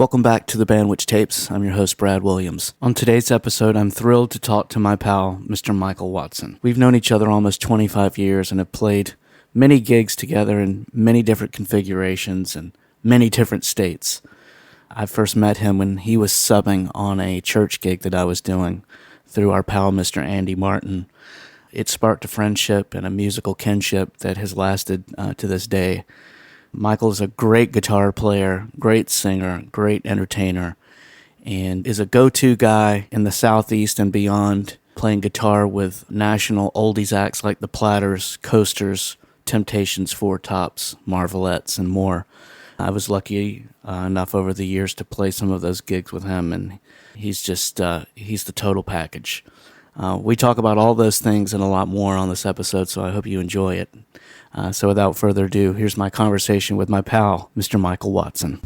Welcome back to the Bandwich Tapes. I'm your host, Brad Williams. On today's episode, I'm thrilled to talk to my pal, Mr. Michael Watson. We've known each other almost 25 years and have played many gigs together in many different configurations and many different states. I first met him when he was subbing on a church gig that I was doing through our pal, Mr. Andy Martin. It sparked a friendship and a musical kinship that has lasted to this day. Michael is a great guitar player, great singer, great entertainer, and is a go-to guy in the Southeast and beyond, playing guitar with national oldies acts like the Platters, Coasters, Temptations, Four Tops, Marvelettes, and more. I was lucky enough over the years to play some of those gigs with him, and he's the total package. We talk about all those things and a lot more on this episode, so I hope you enjoy it. So without further ado, here's my conversation with my pal, Mr. Michael Watson.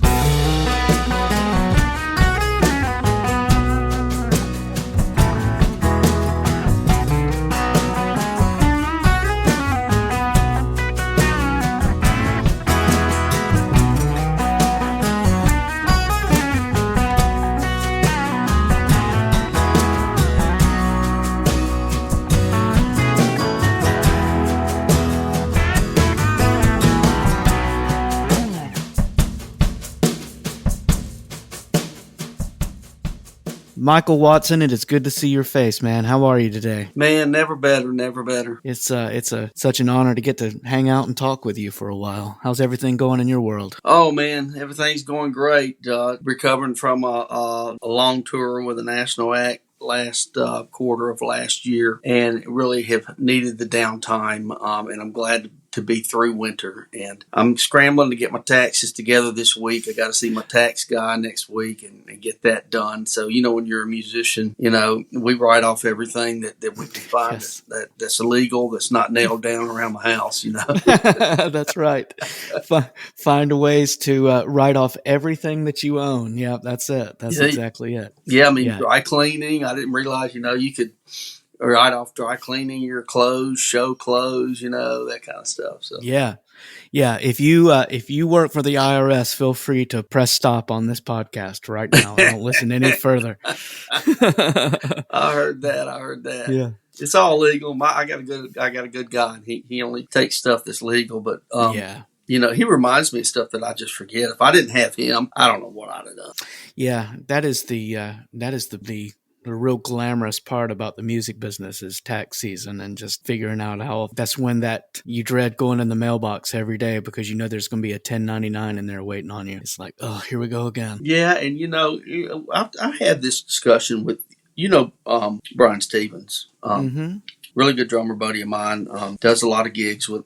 Michael Watson, it is good to see your face, man. How are you today? Man, never better, never better. It's such an honor to get to hang out and talk with you for a while. How's everything going in your world? Oh man, everything's going great. Recovering from a long tour with a national act last quarter of last year, and really have needed the downtime. And I'm glad to be through winter, and I'm scrambling to get my taxes together this week. I got to see my tax guy next week and get that done. So, when you're a musician, we write off everything that we can find yes. that's illegal, that's not nailed down around the house, That's right. Find ways to write off everything that you own. Yeah, that's it. That's exactly it. Yeah, dry cleaning. I didn't realize, you could write off dry cleaning your clothes, show clothes, that kind of stuff. So yeah. If you work for the IRS, feel free to press stop on this podcast right now. Don't listen any further. I heard that. Yeah, it's all legal. I got a good guy. And he only takes stuff that's legal, but he reminds me of stuff that I just forget. If I didn't have him, I don't know what I'd have done. Yeah, that is the real glamorous part about the music business is tax season and just figuring out how that's when that you dread going in the mailbox every day because there's going to be a 1099 in there waiting on you. It's like, oh, here we go again. Yeah, and I had this discussion with Brian Stevens. Really good drummer buddy of mine, does a lot of gigs with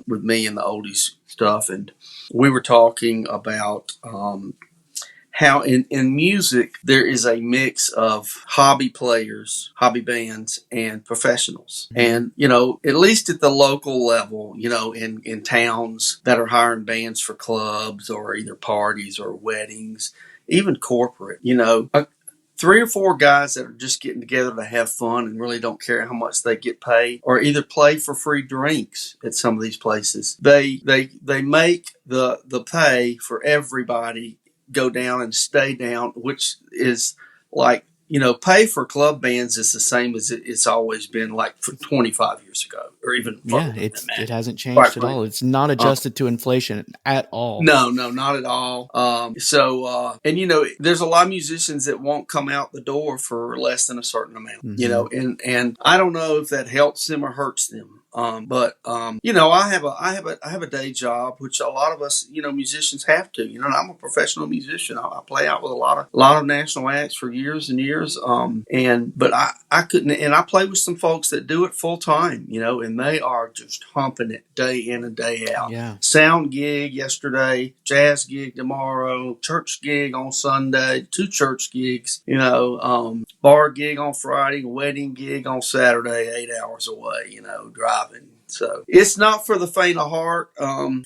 me and the oldies stuff, and we were talking about how in music there is a mix of hobby players, hobby bands, and professionals. And, at least at the local level, in towns that are hiring bands for clubs or either parties or weddings, even corporate, 3 or 4 guys that are just getting together to have fun and really don't care how much they get paid, or either play for free drinks at some of these places. They make the pay for everybody go down and stay down, which is like, pay for club bands is the same as it's always been like for 25 years ago or even further. Yeah, it hasn't changed at all. It's not adjusted to inflation at all. No, not at all. And there's a lot of musicians that won't come out the door for less than a certain amount, and I don't know if that helps them or hurts them. I have a day job, which a lot of us, musicians have to. I'm a professional musician. I play out with a lot of national acts for years and years. But I couldn't, and I play with some folks that do it full time, and they are just humping it day in and day out. Yeah. Sound gig yesterday, jazz gig tomorrow, church gig on Sunday, 2 church gigs, bar gig on Friday, wedding gig on Saturday, 8 hours away, driving. So it's not for the faint of heart.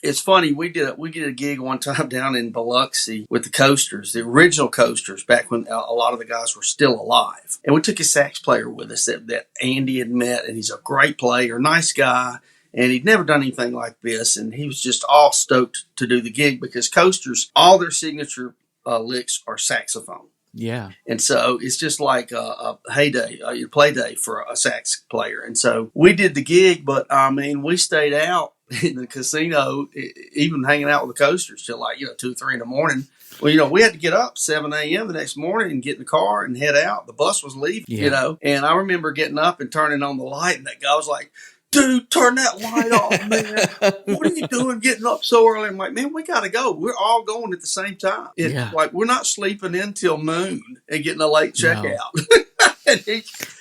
It's funny. We did a gig one time down in Biloxi with the Coasters, the original Coasters, back when a lot of the guys were still alive. And we took a sax player with us that Andy had met, and he's a great player, nice guy. And he'd never done anything like this. And he was just all stoked to do the gig because Coasters, all their signature licks are saxophone. Yeah. And so it's just like a heyday, a play day for a sax player. And so we did the gig, but I mean, we stayed out in the casino, even hanging out with the coasters till like, 2 or 3 in the morning. Well, we had to get up 7 a.m. the next morning and get in the car and head out. The bus was leaving, and I remember getting up and turning on the light, and that guy was like, dude, turn that light off, man. What are you doing getting up so early? I'm like, man, we got to go. We're all going at the same time. Like, we're not sleeping in till noon and getting a late checkout. No.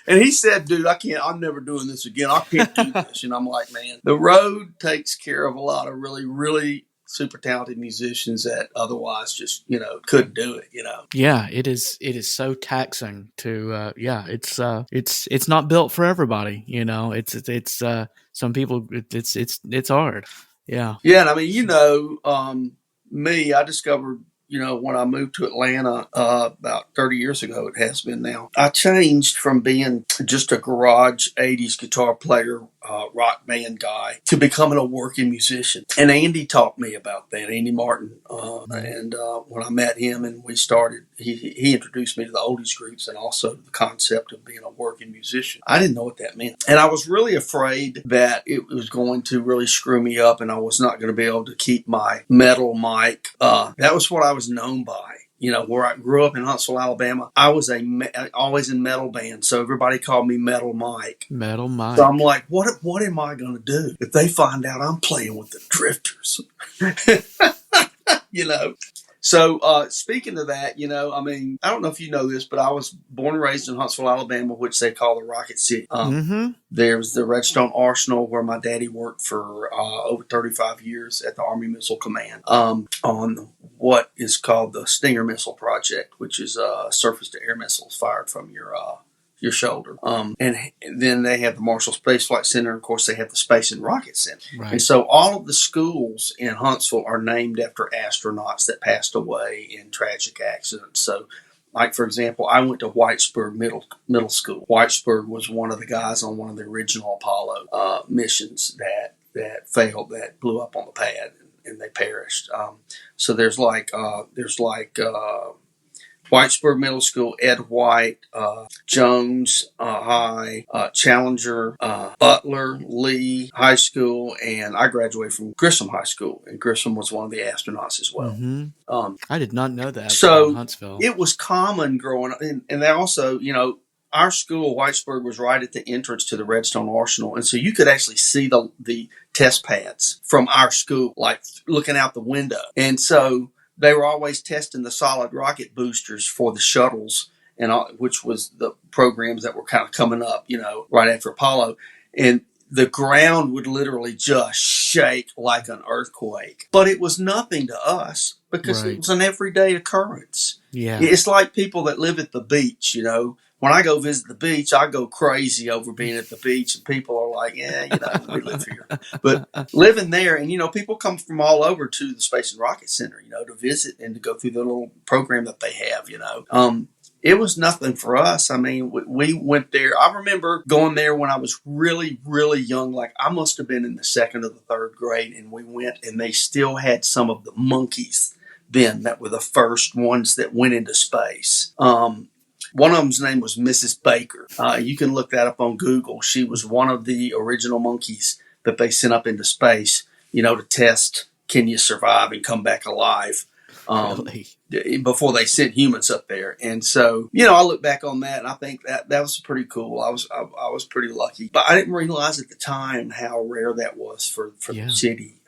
and he said, dude, I'm never doing this again. I can't do this. And I'm like, man, the road takes care of a lot of really, really super talented musicians that otherwise just couldn't do it. Yeah, it is so taxing to it's not built for everybody. It's some people it's hard. Yeah. And I mean, me, I discovered when I moved to Atlanta about 30 years ago, it has been now, I changed from being just a garage 80s guitar player, rock band guy, to becoming a working musician. And Andy taught me about that, Andy Martin. And when I met him and we started, he introduced me to the oldies groups and also the concept of being a working musician. I didn't know what that meant. And I was really afraid that it was going to really screw me up and I was not going to be able to keep my metal mic. That was what I was known by. Where I grew up in Huntsville, Alabama, I was always in metal bands, so everybody called me Metal Mike. Metal Mike. So I'm like, what am I going to do if they find out I'm playing with the Drifters? So speaking of that, I mean, I don't know if you know this, but I was born and raised in Huntsville, Alabama, which they call the Rocket City. There's the Redstone Arsenal, where my daddy worked for over 35 years at the Army Missile Command on what is called the Stinger Missile Project, which is surface-to-air missiles fired from your shoulder. And then they have the Marshall Space Flight Center. Of course, they have the Space and Rocket Center. Right. And so all of the schools in Huntsville are named after astronauts that passed away in tragic accidents. So, like, for example, I went to Whitesburg Middle School. Whitesburg was one of the guys on one of the original Apollo missions that failed, that blew up on the pad, and they perished. So there's Whitesburg Middle School, Ed White, Jones High, Challenger, Butler, Lee High School, and I graduated from Grissom High School, and Grissom was one of the astronauts as well. I did not know that. So Huntsville. It was common growing up, and they also, our school, Whitesburg, was right at the entrance to the Redstone Arsenal, and so you could actually see the test pads from our school, like looking out the window, and so they were always testing the solid rocket boosters for the shuttles, and which was the programs that were kind of coming up, right after Apollo. And the ground would literally just shake like an earthquake. But it was nothing to us because It was an everyday occurrence. Yeah. It's like people that live at the beach, When I go visit the beach, I go crazy over being at the beach, and people are like, we live here. But living there, and, people come from all over to the Space and Rocket Center, to visit and to go through the little program that they have, It was nothing for us. I mean, we went there. I remember going there when I was really, really young. Like, I must have been in the 2nd or the 3rd grade, and we went, and they still had some of the monkeys then that were the first ones that went into space. One of them's name was Mrs. Baker. You can look that up on Google. She was one of the original monkeys that they sent up into space, to test, can you survive and come back alive, before they sent humans up there. And so, I look back on that and I think that was pretty cool. I was pretty lucky, but I didn't realize at the time how rare that was for the city.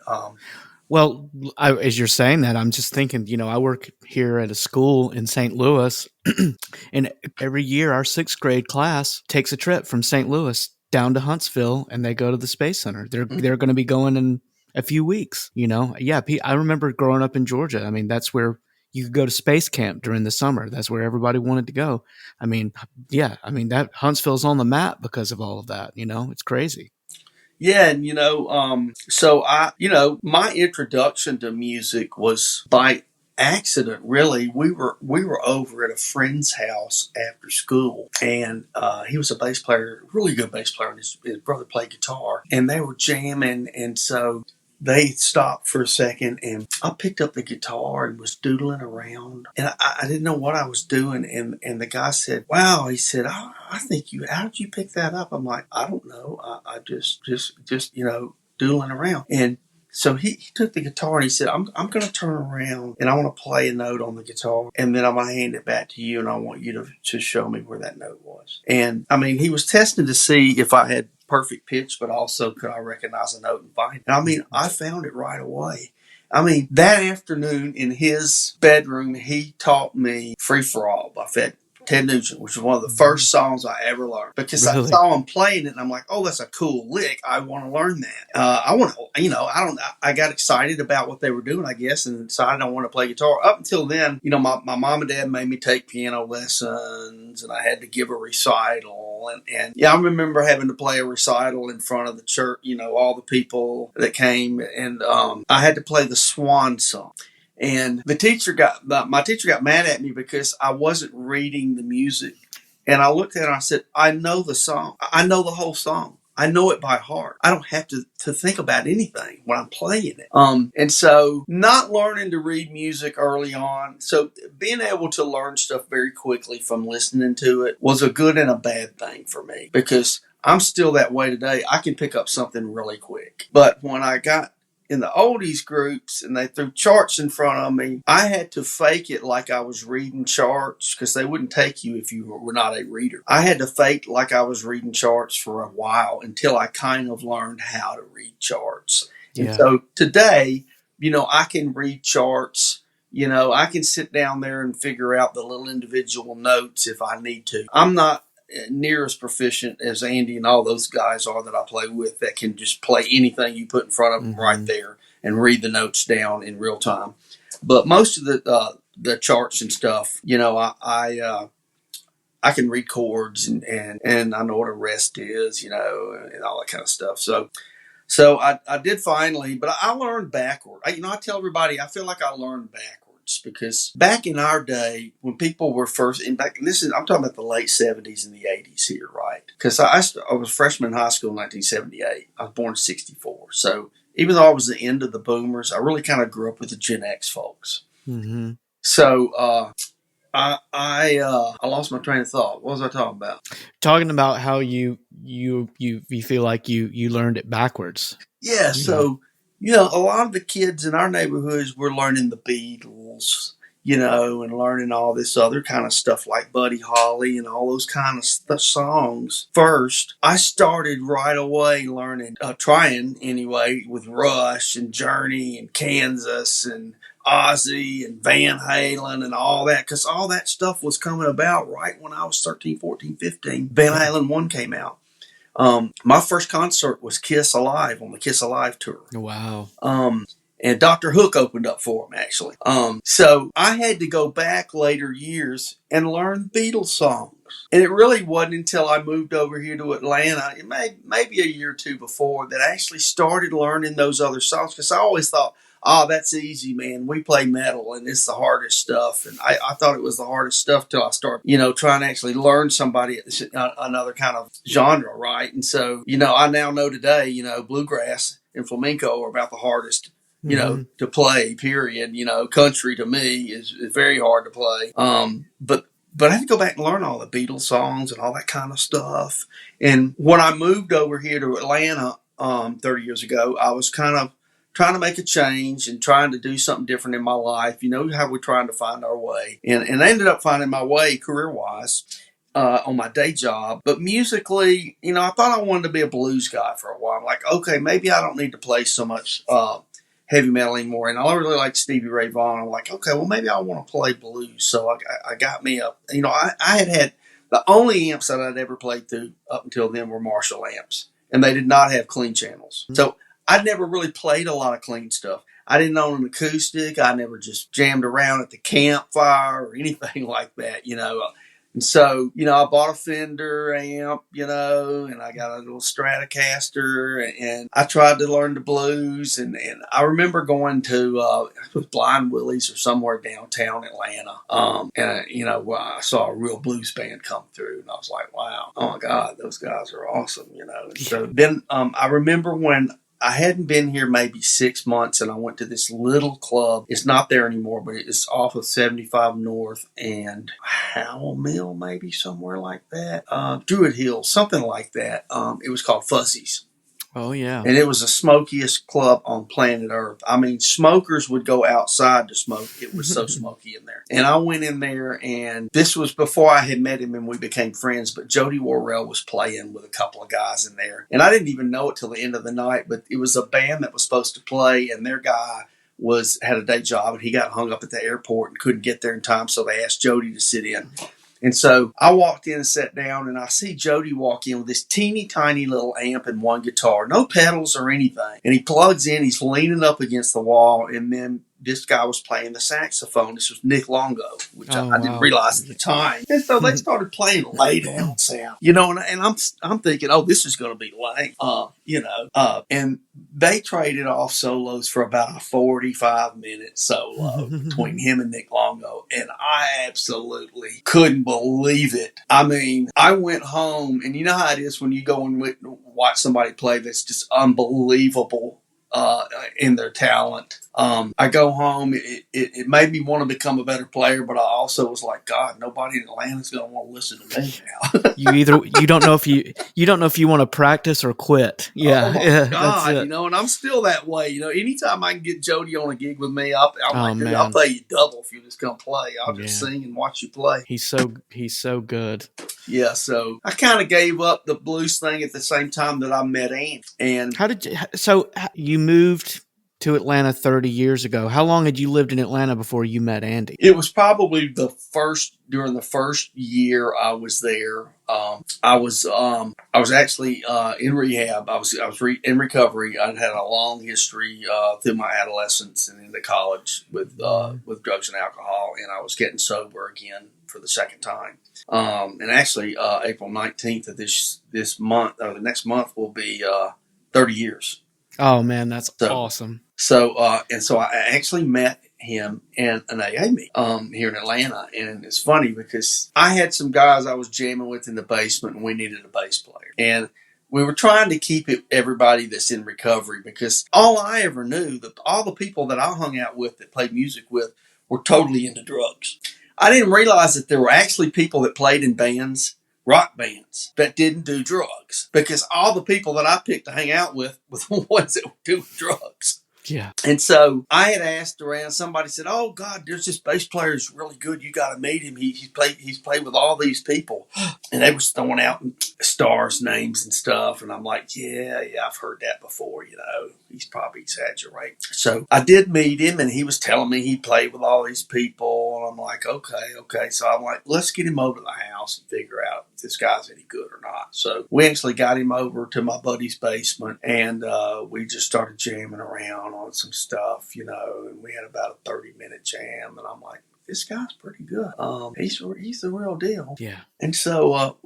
Well, as you're saying that, I'm just thinking, I work here at a school in St. Louis, and every year our 6th grade class takes a trip from St. Louis down to Huntsville, and they go to the Space Center. They're going to be going in a few weeks, Yeah, I remember growing up in Georgia. I mean, that's where you could go to space camp during the summer. That's where everybody wanted to go. I mean, that Huntsville's on the map because of all of that. It's crazy. Yeah, and so my introduction to music was by accident. Really, we were over at a friend's house after school, and he was a bass player, really good bass player, and his brother played guitar, and they were jamming, and so they stopped for a second, and I picked up the guitar and was doodling around, and I didn't know what I was doing, and the guy said, "Wow," he said, I think how did you pick that up?" I'm like, "I don't know, I just doodling around." And so he took the guitar and he said, I'm going to turn around and I want to play a note on the guitar, and then I'm going to hand it back to you, and I want you to show me where that note was. And I mean, he was testing to see if I had perfect pitch, but also could I recognize a note and find it. And I mean, I found it right away. I mean, that afternoon in his bedroom, he taught me Free for All by Ted Nugent, which was one of the first songs I ever learned, because I saw him playing it and I'm like, oh, that's a cool lick. I want to learn that. I want to, I got excited about what they were doing, I guess, and decided I want to play guitar. Up until then, my mom and dad made me take piano lessons, and I had to give a recital. And yeah, I remember having to play a recital in front of the church, all the people that came, and I had to play the Swan Song. And my teacher got mad at me because I wasn't reading the music. And I looked at her and I said, I know the song. I know the whole song. I know it by heart. I don't have to think about anything when I'm playing it. And so not learning to read music early on. So being able to learn stuff very quickly from listening to it was a good and a bad thing for me, because I'm still that way today. I can pick up something really quick. But when I got in the oldies groups and they threw charts in front of me, I had to fake it like I was reading charts, because they wouldn't take you if you were not a reader. I had to fake like I was reading charts for a while until I kind of learned how to read charts. Yeah. And so today, I can read charts. I can sit down there and figure out the little individual notes if I need to. I'm not near as proficient as Andy and all those guys are that I play with, that can just play anything you put in front of them right there and read the notes down in real time. But most of the charts and stuff, I can read chords and I know what a rest is, and all that kind of stuff. So I did finally, but I learned backward. I tell everybody I feel like I learned backwards, because back in our day, when people were first I'm talking about the late 70s and the 80s here, right? Because I was a freshman in high school in 1978. I was born in 64. So even though I was the end of the boomers, I really kind of grew up with the Gen X folks. Mm-hmm. So I lost my train of thought. What was I talking about? Talking about how you feel like you learned it backwards. Yeah. So, a lot of the kids in our neighborhoods were learning the Beatles, and learning all this other kind of stuff like Buddy Holly and all those kind of songs. First, I started right away learning, trying anyway, with Rush and Journey and Kansas and Ozzy and Van Halen and all that, because all that stuff was coming about right when I was 13, 14, 15. Van Halen 1 came out. My first concert was Kiss Alive on the Kiss Alive tour. Wow. And Dr. Hook opened up for him, actually. So I had to go back later years and learn Beatles songs. And it really wasn't until I moved over here to Atlanta, maybe a year or two before, that I actually started learning those other songs. Because I always thought, that's easy, man. We play metal and it's the hardest stuff. And I thought it was the hardest stuff till I started, trying to actually learn somebody another kind of genre, right? And so, I now know today, bluegrass and flamenco are about the hardest, to play, period. Country to me is very hard to play. But I had to go back and learn all the Beatles songs and all that kind of stuff. And when I moved over here to Atlanta 30 years ago, I was kind of trying to make a change and trying to do something different in my life. How we're trying to find our way. And I ended up finding my way career-wise on my day job. But musically, I thought I wanted to be a blues guy for a while. I'm like, okay, maybe I don't need to play so much heavy metal anymore. And I really like Stevie Ray Vaughan. I'm like, okay, well, maybe I want to play blues. So I got me up. I had the only amps that I'd ever played through up until then were Marshall amps. And they did not have clean channels. Mm-hmm. So I'd never really played a lot of clean stuff. I didn't own an acoustic. I never just jammed around at the campfire or anything like that, And so, I bought a Fender amp, and I got a little Stratocaster, and I tried to learn the blues. And I remember going to Blind Willie's or somewhere downtown Atlanta. I saw a real blues band come through, and I was like, wow, oh my God, those guys are awesome, And so then I remember when I hadn't been here maybe 6 months, and I went to this little club. It's not there anymore, but it's off of 75 North and Howell Mill, maybe somewhere like that. Druid Hill, something like that. It was called Fuzzy's. Oh, yeah. And it was the smokiest club on planet Earth. I mean, smokers would go outside to smoke. It was so smoky in there. And I went in there, and this was before I had met him and we became friends, but Jody Worrell was playing with a couple of guys in there. And I didn't even know it till the end of the night, but it was a band that was supposed to play, and their guy had a day job, and he got hung up at the airport and couldn't get there in time, so they asked Jody to sit in. And so I walked in and sat down, and I see Jody walk in with this teeny tiny little amp and one guitar, no pedals or anything. And he plugs in, he's leaning up against the wall, and then this guy was playing the saxophone. This was Nick Longo, which I didn't realize at the time. And so they started playing Lay Down Sound, and I'm thinking, oh, this is going to be lame, and they traded off solos for about a 45-minute solo between him and Nick Longo, and I absolutely couldn't believe it. I mean, I went home, and you know how it is when you go and watch somebody play that's just unbelievable in their talent. I go home. It made me want to become a better player, but I also was like, God, nobody in Atlanta's going to want to listen to me now. you don't know if you want to practice or quit. Yeah, oh my God, and I'm still that way. Anytime I can get Jody on a gig with me, I'll pay you double if you just come play. I'll just sing and watch you play. He's so good. Yeah, so I kind of gave up the blues thing at the same time that I met Andy. And so you moved to Atlanta 30 years ago. How long had you lived in Atlanta before you met Andy? It was probably during the first year I was there. I was actually in rehab. I was in recovery. I'd had a long history through my adolescence and into college with drugs and alcohol, and I was getting sober again for the second time. And actually, April 19th of this month, or the next month, will be 30 years. Oh man, that's awesome. So I actually met him in an AA meeting here in Atlanta, and it's funny because I had some guys I was jamming with in the basement, and we needed a bass player, and we were trying to keep everybody that's in recovery, because all I ever knew, all the people that I hung out with that played music with were totally into drugs. I didn't realize that there were actually people that played in bands, rock bands, that didn't do drugs, because all the people that I picked to hang out with were the ones that were doing drugs. Yeah. And so I had asked around. Somebody said, "Oh God, there's this bass player who's really good. You got to meet him. He's played with all these people." And they was throwing out stars' names and stuff. And I'm like, yeah, I've heard that before. He's probably exaggerating. So I did meet him, and he was telling me he played with all these people. And I'm like, okay. So I'm like, let's get him over to the house and figure out if this guy's any good or not. So we actually got him over to my buddy's basement, and we just started jamming around on some stuff, and we had about a 30-minute jam, and I'm like, this guy's pretty good. He's the real deal. Yeah. And so,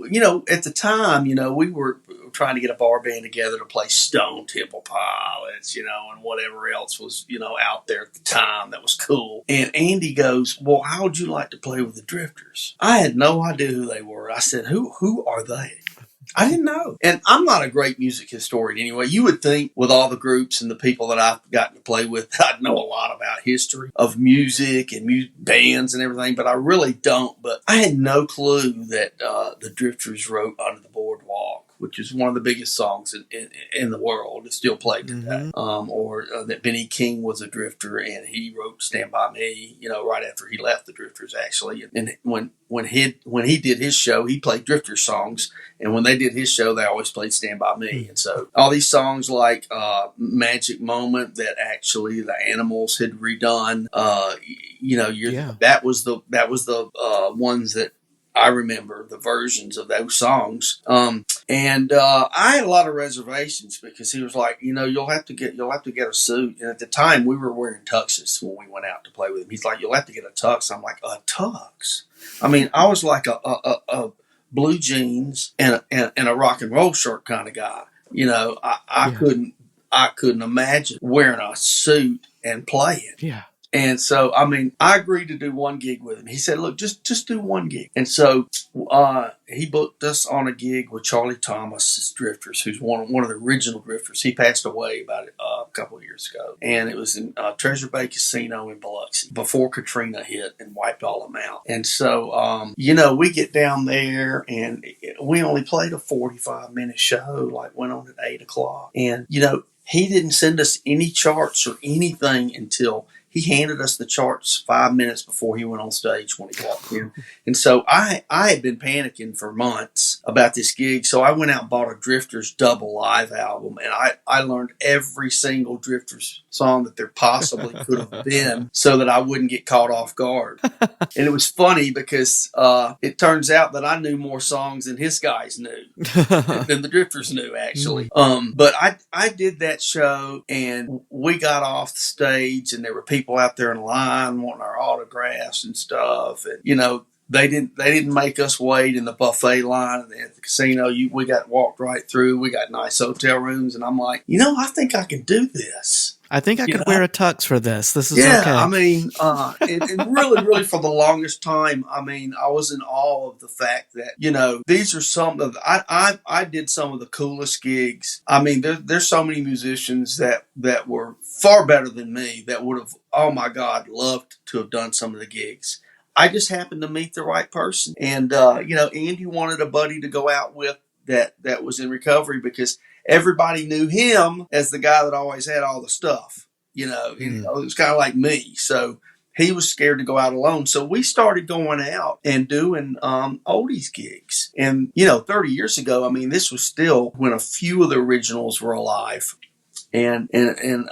at the time, we were trying to get a bar band together to play Stone Temple Pilots, and whatever else was, out there at the time that was cool. And Andy goes, "Well, how would you like to play with the Drifters?" I had no idea who they were. I said, who are they? I didn't know. And I'm not a great music historian anyway. You would think with all the groups and the people that I've gotten to play with, I'd know a lot about history of music and bands and everything, but I really don't. But I had no clue that the Drifters wrote Under the Boardwalk, which is one of the biggest songs in the world. It's still played today. Or that Benny King was a Drifter, and he wrote Stand By Me, right after he left the Drifters, actually. And when he did his show, he played Drifter songs, and when they did his show, they always played Stand By Me. And so all these songs like Magic Moment that actually the Animals had redone, that was the ones that I remember, the versions of those songs. And I had a lot of reservations, because he was like, you'll have to get a suit. And at the time, we were wearing tuxes when we went out to play with him. He's like, "You'll have to get a tux." I'm like, "A tux?" I mean, I was like a blue jeans and a rock and roll shirt kind of guy. I couldn't imagine wearing a suit and playing. Yeah. And so, I mean, I agreed to do one gig with him. He said, look, just do one gig. And so he booked us on a gig with Charlie Thomas's Drifters, who's one of the original Drifters. He passed away about a couple of years ago. And it was in Treasure Bay Casino in Biloxi before Katrina hit and wiped all of them out. And so, we get down there and we only played a 45-minute show, like went on at 8 o'clock. And, he didn't send us any charts or anything until he handed us the charts 5 minutes before he went on stage when he walked in. And so I had been panicking for months about this gig. So I went out and bought a Drifters double live album. And I learned every single Drifters song that there possibly could have been so that I wouldn't get caught off guard. And it was funny because it turns out that I knew more songs than his guys knew, than the Drifters knew, actually. But I did that show, and we got off the stage, and there were people out there in line wanting our autographs and stuff. And, they didn't make us wait in the buffet line at the casino. We got walked right through. We got nice hotel rooms, and I'm like, I think I can do this. I think I could wear a tux for this. This is okay. I mean, and really for the longest time, I mean, I was in awe of the fact that, these are some of I did some of the coolest gigs. I mean, there's so many musicians that were far better than me that would have, oh my God, loved to have done some of the gigs. I just happened to meet the right person. And, Andy wanted a buddy to go out with that was in recovery because everybody knew him as the guy that always had all the stuff. It was kind of like me. So he was scared to go out alone. So we started going out and doing oldies gigs. And, 30 years ago, I mean, this was still when a few of the originals were alive. And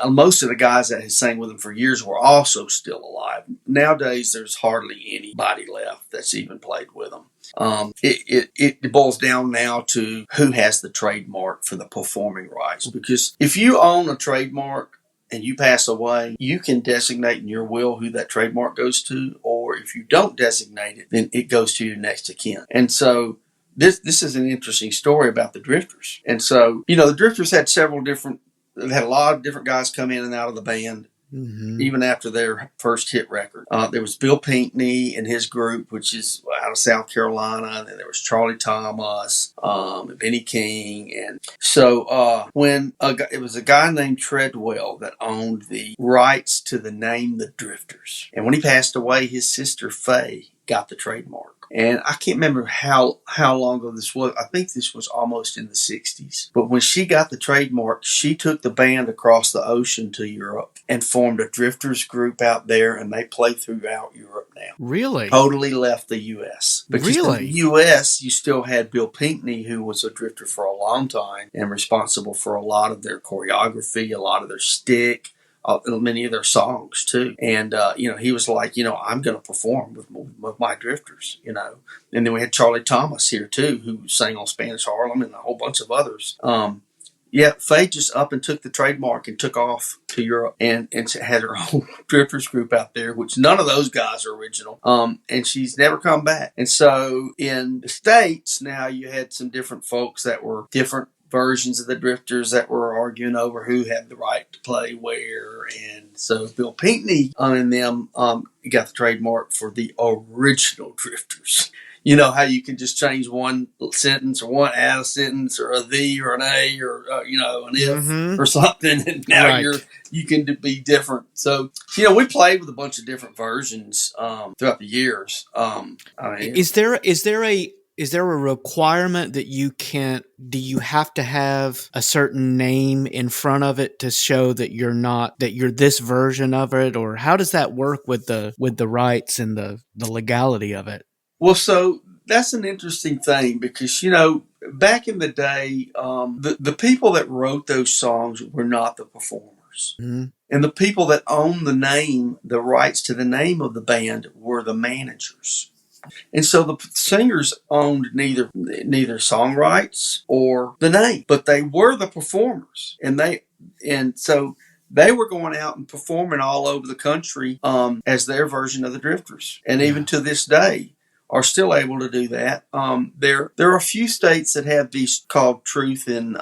most of the guys that had sang with him for years were also still alive. Nowadays, there's hardly anybody left that's even played with them. It boils down now to who has the trademark for the performing rights. Because if you own a trademark and you pass away, you can designate in your will who that trademark goes to. Or if you don't designate it, then it goes to your next of kin. And so this is an interesting story about the Drifters. And so, the Drifters had they had a lot of different guys come in and out of the band, even after their first hit record. There was Bill Pinkney and his group, which is out of South Carolina. And then there was Charlie Thomas, Benny King. And so it was a guy named Treadwell that owned the rights to the name The Drifters. And when he passed away, his sister Faye got the trademark. And I can't remember how long ago this was. I think this was almost in the 60s. But when she got the trademark, she took the band across the ocean to Europe and formed a Drifters group out there, and they play throughout Europe now. Really? Totally left the U.S. Because in the U.S., you still had Bill Pinkney, who was a Drifter for a long time and responsible for a lot of their choreography, a lot of their stick, many of their songs too. And, he was like, I'm going to perform with my Drifters, And then we had Charlie Thomas here too, who sang on Spanish Harlem and a whole bunch of others. Faye just up and took the trademark and took off to Europe and had her own Drifters group out there, which none of those guys are original. And she's never come back. And so in the States now, you had some different folks that were different versions of the Drifters that were arguing over who had the right to play where. And so Bill Pinkney and them got the trademark for the original Drifters. You know how you can just change one sentence or one add a sentence or a the or an a or an if or something, and now you can be different. So we played with a bunch of different versions throughout the years. Is there a requirement that do you have to have a certain name in front of it to show that you're this version of it, or how does that work with the rights and the legality of it? Well, so that's an interesting thing because, back in the day, the people that wrote those songs were not the performers. Mm-hmm. And the people that owned the rights to the name of the band were the managers. And so the singers owned neither song rights or the name, but they were the performers. And so they were going out and performing all over the country as their version of the Drifters. And even to this day are still able to do that. There are a few states that have these called truth in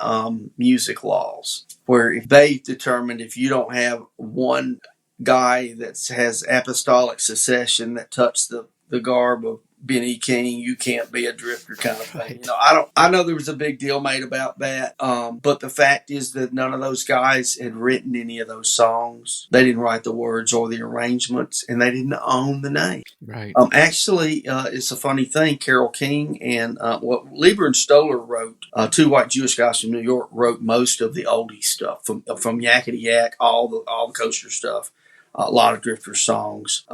music laws, where if they determined if you don't have one guy that has apostolic succession that touched the garb of Benny King, you can't be a drifter kind of thing. Right. You know, I know there was a big deal made about that. But the fact is that none of those guys had written any of those songs. They didn't write the words or the arrangements, and they didn't own the name. Right. Actually, it's a funny thing. Carole King and Lieber and Stoller wrote, two white Jewish guys from New York wrote most of the oldie stuff from Yakety Yak, all the Coaster stuff, a lot of Drifter songs.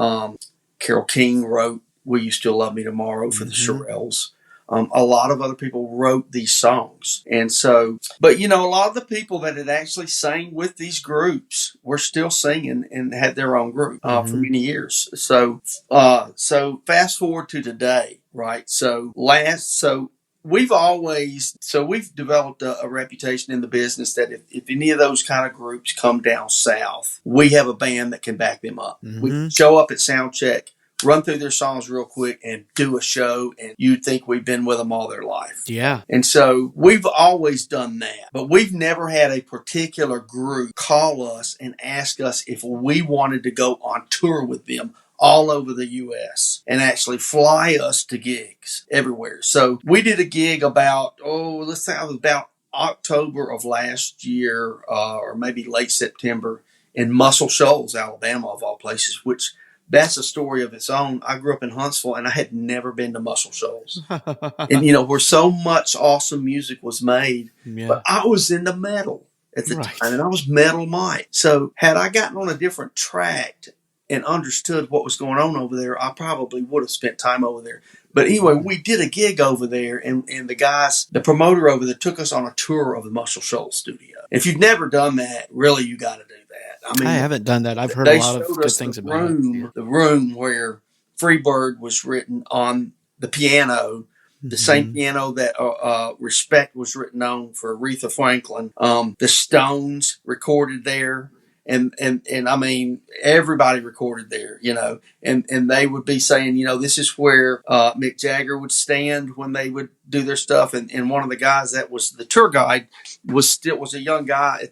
Carole King wrote "Will You Still Love Me Tomorrow" for the Shirelles. A lot of other people wrote these songs. And so, but a lot of the people that had actually sang with these groups were still singing and had their own group for many years. So fast forward to today, right? We've developed a reputation in the business that if any of those kind of groups come down south, we have a band that can back them up. We can show up at sound check, run through their songs real quick and do a show, and you'd think we've been with them all their life. Yeah. And so we've always done that, but we've never had a particular group call us and ask us if we wanted to go on tour with them all over the U.S. and actually fly us to gigs everywhere. So we did a gig about October of last year, or maybe late September, in Muscle Shoals, Alabama, of all places, which that's a story of its own. I grew up in Huntsville, and I had never been to Muscle Shoals. And, where so much awesome music was made. Yeah. But I was into metal at the time, and I was Metal Mike. So had I gotten on a different track and understood what was going on over there, I probably would have spent time over there. But anyway, we did a gig over there, and the promoter over there took us on a tour of the Muscle Shoals studio. If you've never done that, really, you got to do that. I haven't done that. I've heard a lot of good things about it. Yeah. The room where Freebird was written on the piano, the same piano that Respect was written on for Aretha Franklin. The Stones recorded there. And I mean, everybody recorded there, and they would be saying, this is where Mick Jagger would stand when they would do their stuff. And one of the guys that was the tour guide was a young guy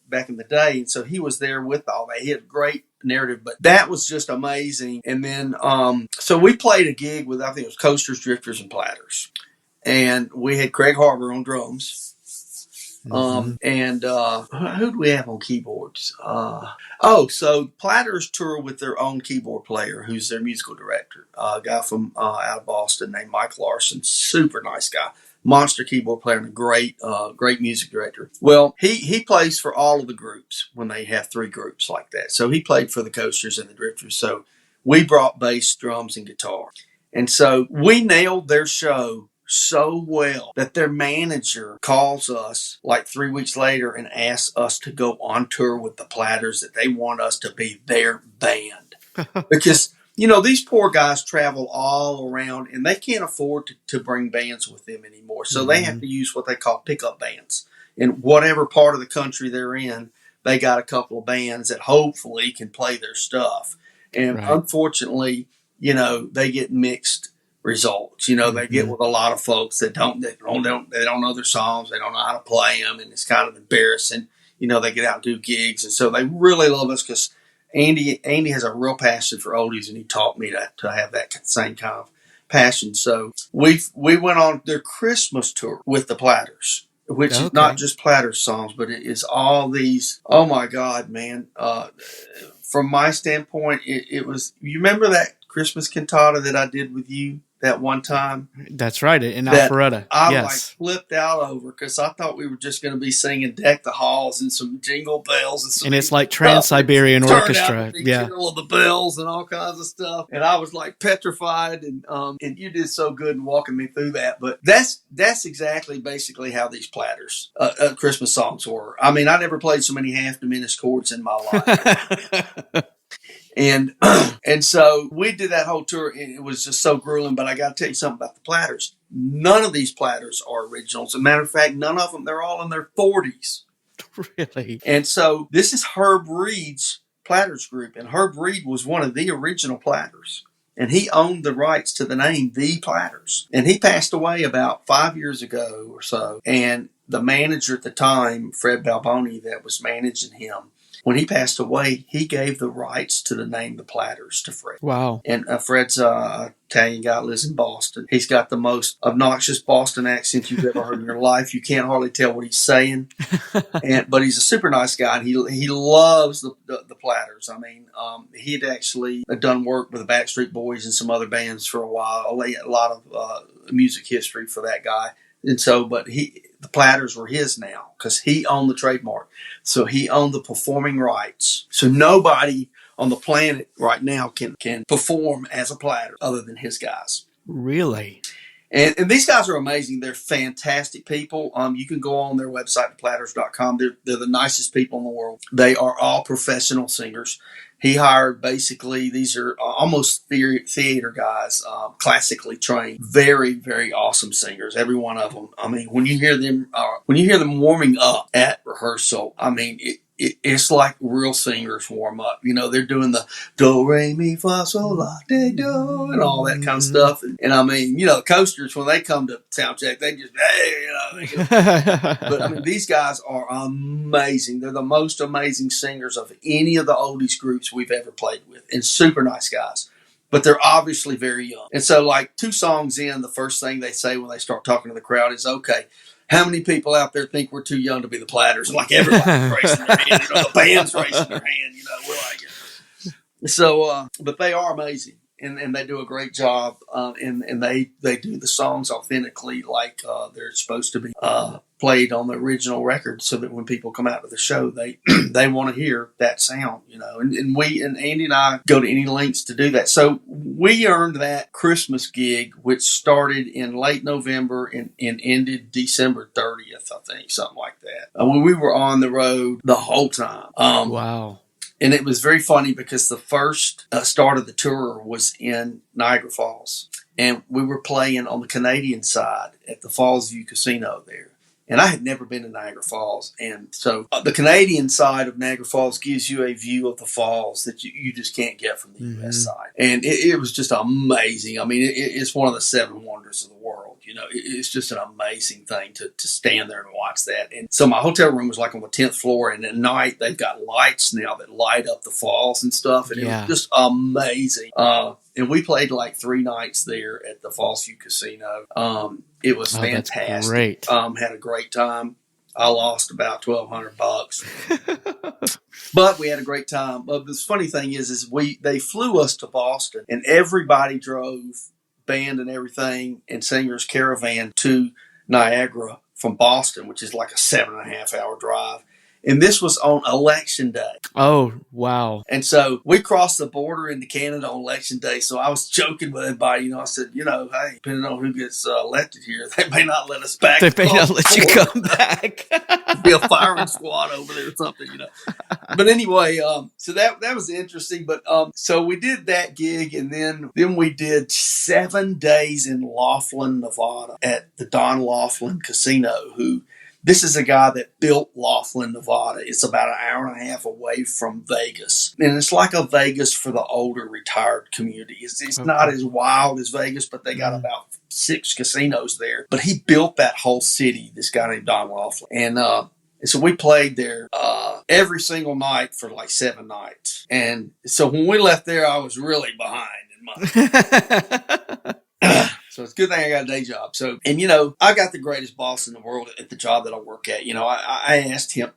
back in the day. And so he was there with all that. He had a great narrative, but that was just amazing. And then, so we played a gig with, I think it was Coasters, Drifters, and Platters. And we had Craig Harbour on drums. And who do we have on keyboards? So Platters tour with their own keyboard player, who's their musical director, a guy from out of Boston named Mike Larson. Super nice guy, monster keyboard player, and a great music director. Well, he plays for all of the groups when they have three groups like that. So he played for the Coasters and the Drifters. So we brought bass, drums, and guitar, and so we nailed their show so well that their manager calls us like 3 weeks later and asks us to go on tour with the Platters, that they want us to be their band. Because, these poor guys travel all around and they can't afford to bring bands with them anymore. So they have to use what they call pickup bands. In whatever part of the country they're in, they got a couple of bands that hopefully can play their stuff. And unfortunately, they get mixed results. They get with a lot of folks that don't know their songs, they don't know how to play them, and it's kind of embarrassing. They get out and do gigs, and so they really love us because Andy has a real passion for oldies, and he taught me to have that same kind of passion. So we went on their Christmas tour with the Platters, which is not just Platters songs, but it is all these. Oh my God, man! From my standpoint, it was. You remember that Christmas cantata that I did with you that one time? That's right, in Alpharetta. I flipped out over because I thought we were just going to be singing "Deck the Halls" and some Jingle Bells and it's like Trans-Siberian Orchestra, Carol of the Bells and all kinds of stuff. And I was like petrified, and you did so good in walking me through that. But that's exactly basically how these Platters Christmas songs were. I mean, I never played so many half diminished chords in my life. And so we did that whole tour, and it was just so grueling. But I got to tell you something about the Platters. None of these Platters are originals. As a matter of fact, none of them, they're all in their 40s. Really? And so this is Herb Reed's Platters group, and Herb Reed was one of the original Platters. And he owned the rights to the name The Platters. And he passed away about 5 years ago or so. And the manager at the time, Fred Balboni, that was managing him, when he passed away, he gave the rights to the name the Platters to Fred. Wow. And Fred's Italian guy, lives in Boston. He's got the most obnoxious Boston accent you've ever heard in your life. You can't hardly tell what he's saying. But he's a super nice guy, and he loves the Platters. I mean, he had actually done work with the Backstreet Boys and some other bands for a while. A lot of music history for that guy. And so, but the Platters were his now because he owned the trademark. So he owned the performing rights. So nobody on the planet right now can perform as a Platter other than his guys. Really? And these guys are amazing. They're fantastic people. You can go on their website, platters.com. They're the nicest people in the world. They are all professional singers. He hired basically, these are almost theater guys, classically trained, very, very awesome singers. Every one of them. I mean, when you hear them warming up at rehearsal, I mean, it's like real singers warm up. You know, they're doing the do, re, mi, fa, sol, la, te, do, and all that kind of stuff. And I mean, you know, coasters, when they come to sound check, they just, hey, you know. But I mean, these guys are amazing. They're the most amazing singers of any of the oldies groups we've ever played with, and super nice guys. But they're obviously very young. And so, like, 2 songs in, the first thing they say when they start talking to the crowd is, okay, how many people out there think we're too young to be the Platters? And like everybody's raising their hand, you know, the band's raising their hand, you know, we're like, so, but they are amazing, and they do a great job, and they do the songs authentically like they're supposed to be played on the original record, so that when people come out to the show, they they want to hear that sound, you know. And Andy and I go to any lengths to do that. So we earned that Christmas gig, which started in late November and ended December 30th, I think, something like that. When we were on the road the whole time. Wow. And it was very funny because the first start of the tour was in Niagara Falls. And we were playing on the Canadian side at the Falls View Casino there. And I had never been to Niagara Falls. And so the Canadian side of Niagara Falls gives you a view of the falls that you just can't get from the U.S. side. And it was just amazing. I mean, it's one of the 7 wonders of the world. You know, it's just an amazing thing to stand there and watch that. And so my hotel room was like on the 10th floor. And at night, they've got lights now that light up the falls and stuff. And it was just amazing. And we played like 3 nights there at the Falls View Casino. It was fantastic. That's great. Had a great time. I lost about $1,200, but we had a great time. But the funny thing is they flew us to Boston, and everybody drove, band and everything, and singers caravan to Niagara from Boston, which is like a 7.5-hour drive. And this was on Election Day. Oh, wow. And so we crossed the border into Canada on Election Day. So I was joking with everybody. You know, I said, you know, hey, depending on who gets elected here, they may not let us back. They may not let you come back. Be a firing squad over there or something, you know. But anyway, so that was interesting. But so we did that gig, and then we did 7 days in Laughlin, Nevada at the Don Laughlin Casino, this is a guy that built Laughlin, Nevada. It's about 1.5 hours away from Vegas. And it's like a Vegas for the older retired community. It's not as wild as Vegas, but they got about 6 casinos there. But he built that whole city, this guy named Don Laughlin. And so we played there every single night for like 7 nights. And so when we left there, I was really behind in money. So it's a good thing I got a day job. So, and you know, I got the greatest boss in the world at the job that I work at. You know, I asked him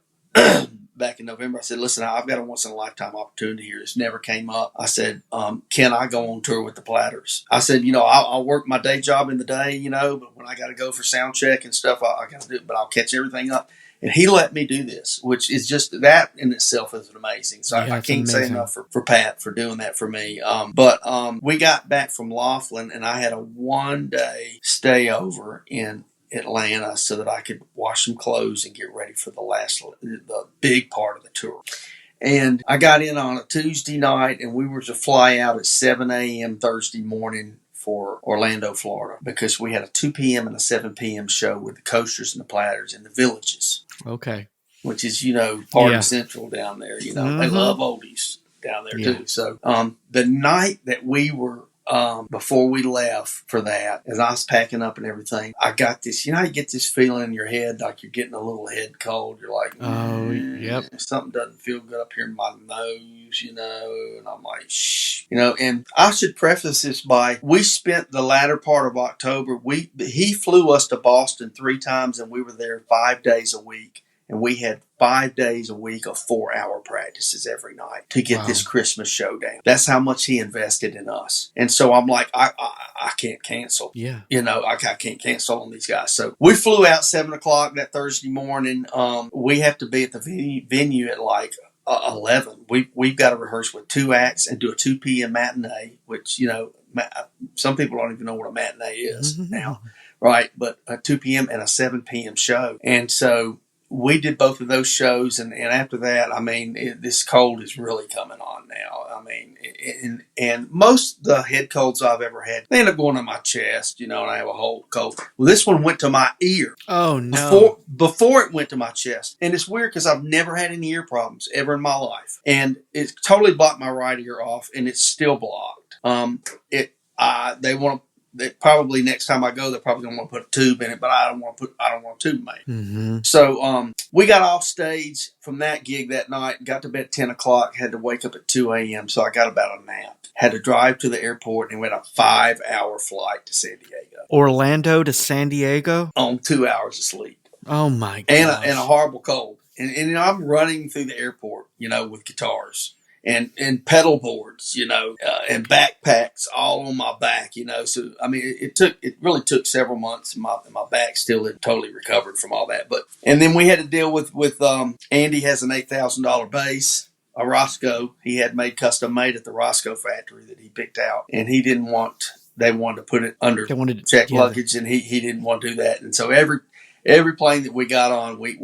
back in November, I said, listen, I've got a once in a lifetime opportunity here. This never came up. I said, can I go on tour with the Platters? I said, you know, I'll work my day job in the day, you know, but when I got to go for sound check and stuff, I got to do it, but I'll catch everything up. And he let me do this, which is just, that in itself is amazing. So I can't say enough for Pat for doing that for me. But we got back from Laughlin, and I had a 1-day stay over in Atlanta so that I could wash some clothes and get ready for the big part of the tour. And I got in on a Tuesday night, and we were to fly out at 7 a.m. Thursday morning for Orlando, Florida, because we had a 2 p.m. and a 7 p.m. show with the Coasters and the Platters in the Villages. Okay. Which is, you know, Party Central down there. You know, they love oldies down there too. So the night that we were before we left for that, as I was packing up and everything, I got this, you get this feeling in your head like you're getting a little head cold. You're like, yep. Something doesn't feel good up here in my nose, and I'm like, shh, and I should preface this by, we spent the latter part of October, he flew us to Boston 3 times and we were there 5 days a week. And we had 5 days a week of 4-hour practices every night to get this Christmas showdown. That's how much he invested in us. And so I'm like, I can't cancel. Yeah. I can't cancel on these guys. So we flew out 7 o'clock that Thursday morning. We have to be at the venue at like 11. We've got to rehearse with 2 acts and do a 2 p.m. matinee, which, some people don't even know what a matinee is now. Right. But a 2 p.m. and a 7 p.m. show. And so we did both of those shows, and after that, this cold is really coming on now. And most of the head colds I've ever had, they end up going to my chest, and I have a whole cold. Well, this one went to my ear. Oh, no. Before it went to my chest. And it's weird because I've never had any ear problems ever in my life. And it totally blocked my right ear off, and it's still blocked. They probably next time I go, they're probably going to want to put a tube in it, but I don't want a tube made. Mm-hmm. So we got off stage from that gig that night, got to bed at 10 o'clock, had to wake up at 2 a.m., so I got about a nap. Had to drive to the airport, and we had a 5-hour flight to San Diego. Orlando to San Diego? On 2 hours of sleep. Oh, my God. And a horrible cold. And I'm running through the airport, with guitars. And pedal boards, and backpacks all on my back, So it really took several months. My back still had totally recovered from all that. And then we had to deal with Andy has an $8,000 bass, a Roscoe he had custom made at the Roscoe factory that he picked out, and they wanted to put it under checked luggage, and he didn't want to do that, and so every plane that we got on, we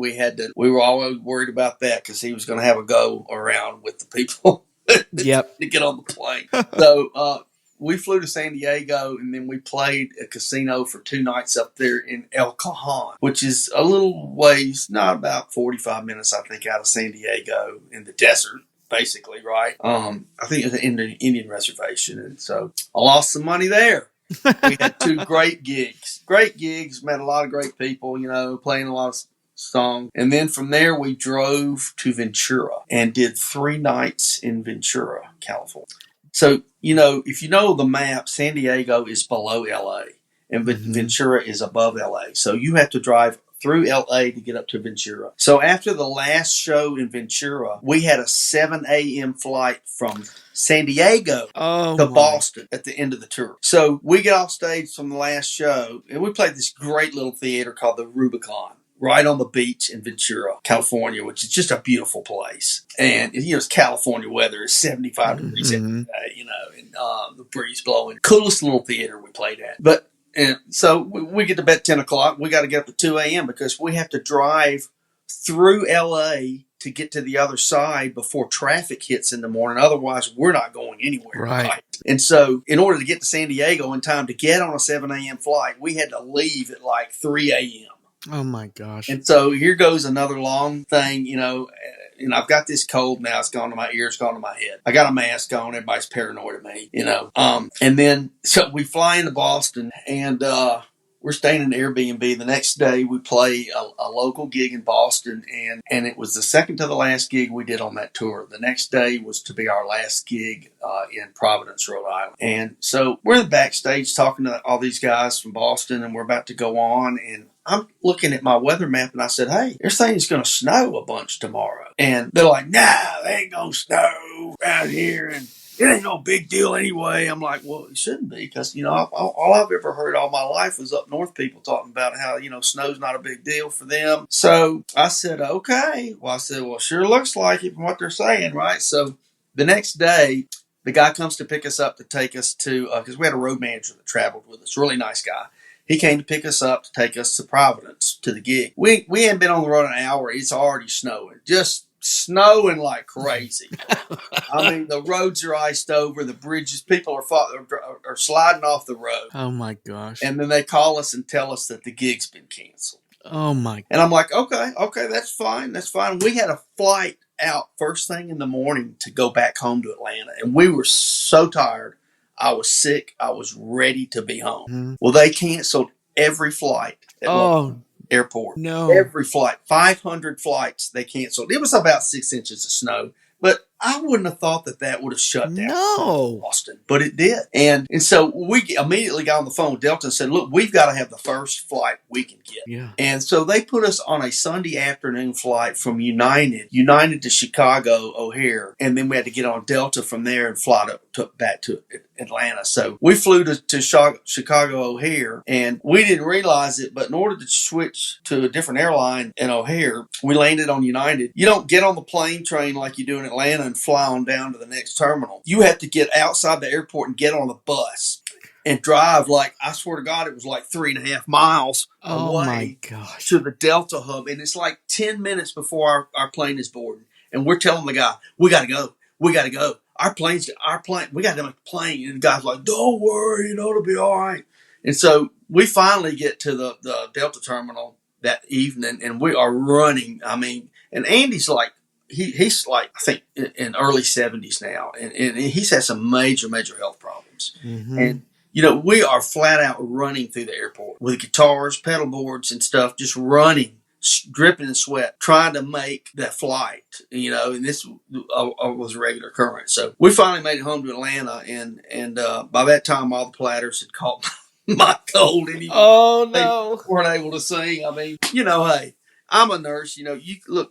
were always worried about that because he was going to have a go around with the people to get on the plane. So we flew to San Diego, and then we played a casino for 2 nights up there in El Cajon, which is a little ways, not about 45 minutes, I think, out of San Diego in the desert. Basically, right? I think it was an Indian reservation, and so I lost some money there. We had 2 great gigs, met a lot of great people, playing a lot of songs. And then from there, we drove to Ventura and did 3 nights in Ventura, California. So, if you know the map, San Diego is below LA and Ventura is above LA. So you have to drive through LA to get up to Ventura. So after the last show in Ventura, we had a 7 a.m. flight from San Diego to Boston at the end of the tour. So we get off stage from the last show, and we played this great little theater called the Rubicon, right on the beach in Ventura, California, which is just a beautiful place. And, it's California weather. It's 75 degrees every day, and the breeze blowing. Coolest little theater we played at. And so we get to bed at 10 o'clock. We got to get up at 2 a.m. because we have to drive through L.A. to get to the other side before traffic hits in the morning. Otherwise, we're not going anywhere. Right. And so in order to get to San Diego in time to get on a 7 a.m. flight, we had to leave at like 3 a.m. Oh, my gosh. And so here goes another long thing, and I've got this cold now. It's gone to my ears, gone to my head. I got a mask on. Everybody's paranoid of me, And then, so we fly into Boston, and we're staying in an Airbnb. The next day, we play a local gig in Boston, and it was the second to the last gig we did on that tour. The next day was to be our last gig in Providence, Rhode Island. And so we're in the backstage talking to all these guys from Boston, and we're about to go on, and I'm looking at my weather map, and I said, hey, they're saying it's going to snow a bunch tomorrow. And they're like, nah, they ain't going to snow out here, and it ain't no big deal anyway. I'm like, well, it shouldn't be, because, all I've ever heard all my life was up north people talking about how, snow's not a big deal for them. So I said, okay. Well, sure looks like it from what they're saying, right? So the next day, the guy comes to pick us up to take us to, because we had a road manager that traveled with us, really nice guy. He came to pick us up to take us to Providence to the gig. We hadn't been on the road an hour. It's already snowing. Just snowing like crazy. The roads are iced over. The bridges, people are sliding off the road. Oh, my gosh. And then they call us and tell us that the gig's been canceled. Oh, my God. And I'm like, okay, that's fine. We had a flight out first thing in the morning to go back home to Atlanta. And we were so tired. I was sick. I was ready to be home. Mm-hmm. Well, they canceled every flight at Laughlin Airport. No. Every flight, 500 flights they canceled. It was about 6 inches of snow. But I wouldn't have thought that would have shut down Boston, but it did. And so we immediately got on the phone with Delta and said, look, we've got to have the first flight we can get. Yeah. And so they put us on a Sunday afternoon flight from United to Chicago O'Hare, and then we had to get on Delta from there and fly back to Atlanta. So we flew to Chicago O'Hare, and we didn't realize it, but in order to switch to a different airline in O'Hare, we landed on United. You don't get on the plane train like you do in Atlanta and fly on down to the next terminal. You have to get outside the airport and get on the bus and drive, like, I swear to God, it was like 3.5 miles away to the Delta hub. And it's like 10 minutes before our plane is boarding. And we're telling the guy, we got to go. We got to go. Our plane, we got to make the plane. And the guy's like, don't worry, it'll be all right. And so we finally get to the Delta terminal that evening, and we are running. I mean, and Andy's like, he's like, I think in early 70s now, and he's had some major health problems. Mm-hmm. And you know, we are flat out running through the airport with guitars, pedal boards, and stuff, just running, dripping in sweat, trying to make that flight. You know, and this was a regular occurrence. So we finally made it home to Atlanta, and by that time, all the Platters had caught my cold. And they weren't able to sing. I mean, you know, hey, I'm a nurse. You know,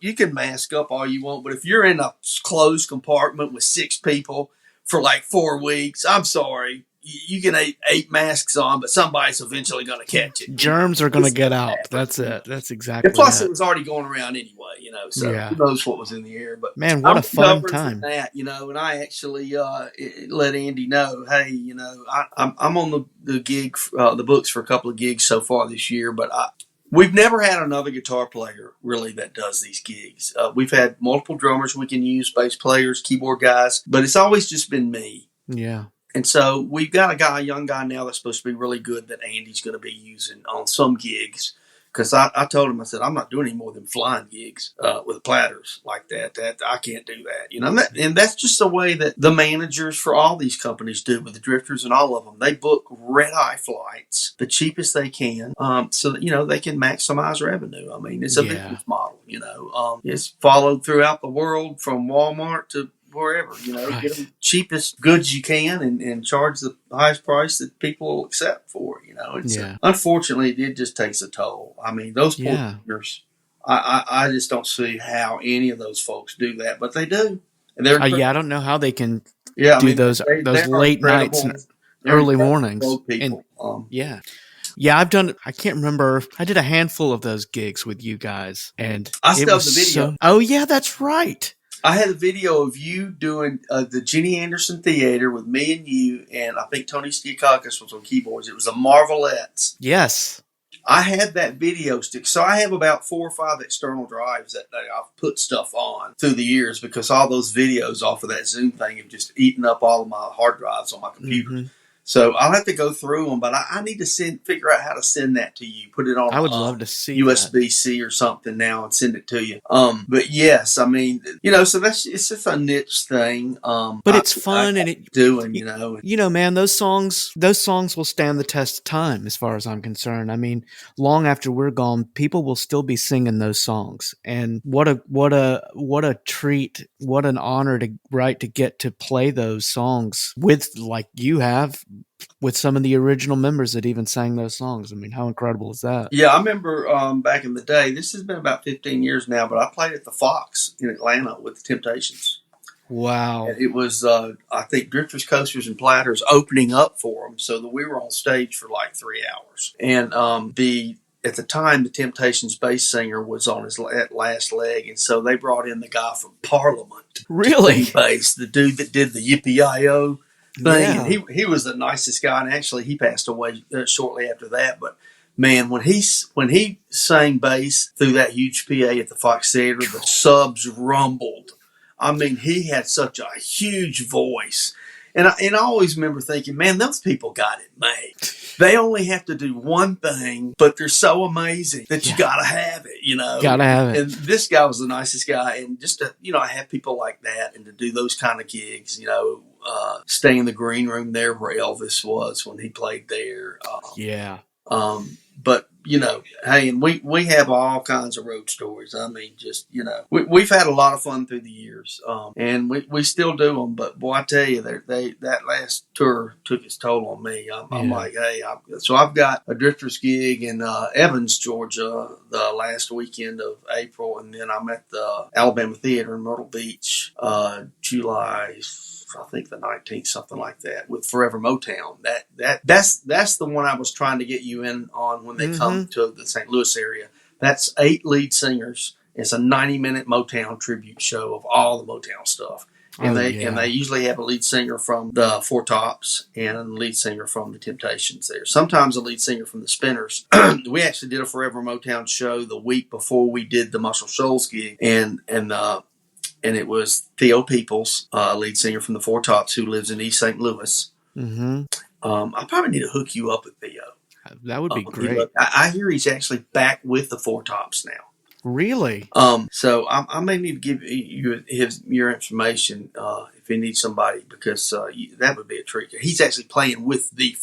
you can mask up all you want, but if you're in a closed compartment with 6 people for like 4 weeks, I'm sorry. You can have 8 masks on, but somebody's eventually going to catch it. Germs are going to get out. That's it. That's exactly. And plus, it was already going around anyway, you know. So who knows what was in the air? But man, what a fun time! That, you know, and I actually let Andy know, hey, you know, I'm on the gig, the books for a couple of gigs so far this year, but we've never had another guitar player really that does these gigs. We've had multiple drummers we can use, bass players, keyboard guys, but it's always just been me. Yeah. And so we've got a young guy now that's supposed to be really good that Andy's going to be using on some gigs. Because I told him, I said, I'm not doing any more than flying gigs with Platters like that. That I can't do that, you know. And that's just the way that the managers for all these companies do with the Drifters and all of them. They book red-eye flights, the cheapest they can, so that, you know, they can maximize revenue. I mean, it's a business model, you know. It's followed throughout the world from Walmart to wherever, you know, get them cheapest goods you can and charge the highest price that people will accept for, you know. It's unfortunately, it just takes a toll. I mean, those poor singers, I just don't see how any of those folks do that, but they do. And they're I don't know how they can do those late nights and early mornings. People. I've done. I can't remember. I did a handful of those gigs with you guys, and I still have the video. Oh yeah, that's right. I had a video of you doing the Jenny Anderson Theater with me and you, and I think Tony Stiakakis was on keyboards. It was the Marvelettes. Yes. I had that video stick. So I have about 4 or 5 external drives that I've put stuff on through the years because all those videos off of that Zoom thing have just eaten up all of my hard drives on my computer. Mm-hmm. So I'll have to go through them, but I need to figure out how to send that to you. Put it on. I would love to see USB-C or something now and send it to you. But yes, I mean, you know, so it's just a niche thing. But it's fun you know. You know, man, those songs will stand the test of time as far as I'm concerned. I mean, long after we're gone, people will still be singing those songs. And what a treat, what an honor to get to play those songs with, like you have, with some of the original members that even sang those songs. I mean, how incredible is that? Yeah, I remember back in the day, this has been about 15 years now, but I played at the Fox in Atlanta with the Temptations. Wow. And it was, I think, Drifters, Coasters, and Platters opening up for them, so that we were on stage for like 3 hours. And at the time, the Temptations bass singer was on his last leg, and so they brought in the guy from Parliament. Really? Bass, the dude that did the Yippee-I-O thing. Yeah. And he was the nicest guy, and actually he passed away shortly after that. But man, when he sang bass through that huge PA at the Fox Theater, the subs rumbled. I mean, he had such a huge voice, And I always remember thinking, man, those people got it made. They only have to do one thing, but they're so amazing that you got to have it, Gotta have it. And this guy was the nicest guy. And just to, I have people like that and to do those kind of gigs, stay in the green room there where Elvis was when he played there. But hey, and we have all kinds of road stories. I mean, just we've had a lot of fun through the years, and we still do them. But boy, I tell you, that last tour took its toll on me. I'm like, hey, so I've got a Drifters gig in Evans, Georgia, the last weekend of April, and then I'm at the Alabama Theater in Myrtle Beach, July, I think the 19th, something like that, with Forever Motown. That's the one I was trying to get you in on when they come to the St. Louis area. That's 8 lead singers. It's a 90-minute Motown tribute show of all the Motown stuff. And they usually have a lead singer from the Four Tops and a lead singer from the Temptations there. Sometimes a lead singer from the Spinners. We actually did a Forever Motown show the week before we did the Muscle Shoals gig, and it was Theo Peoples, lead singer from the Four Tops, who lives in East St. Louis. I probably need to hook you up with Theo. That would be great. I hear he's actually back with the Four Tops now. Really? So I may need to give you your information if you need somebody, because that would be a treat. He's actually playing with the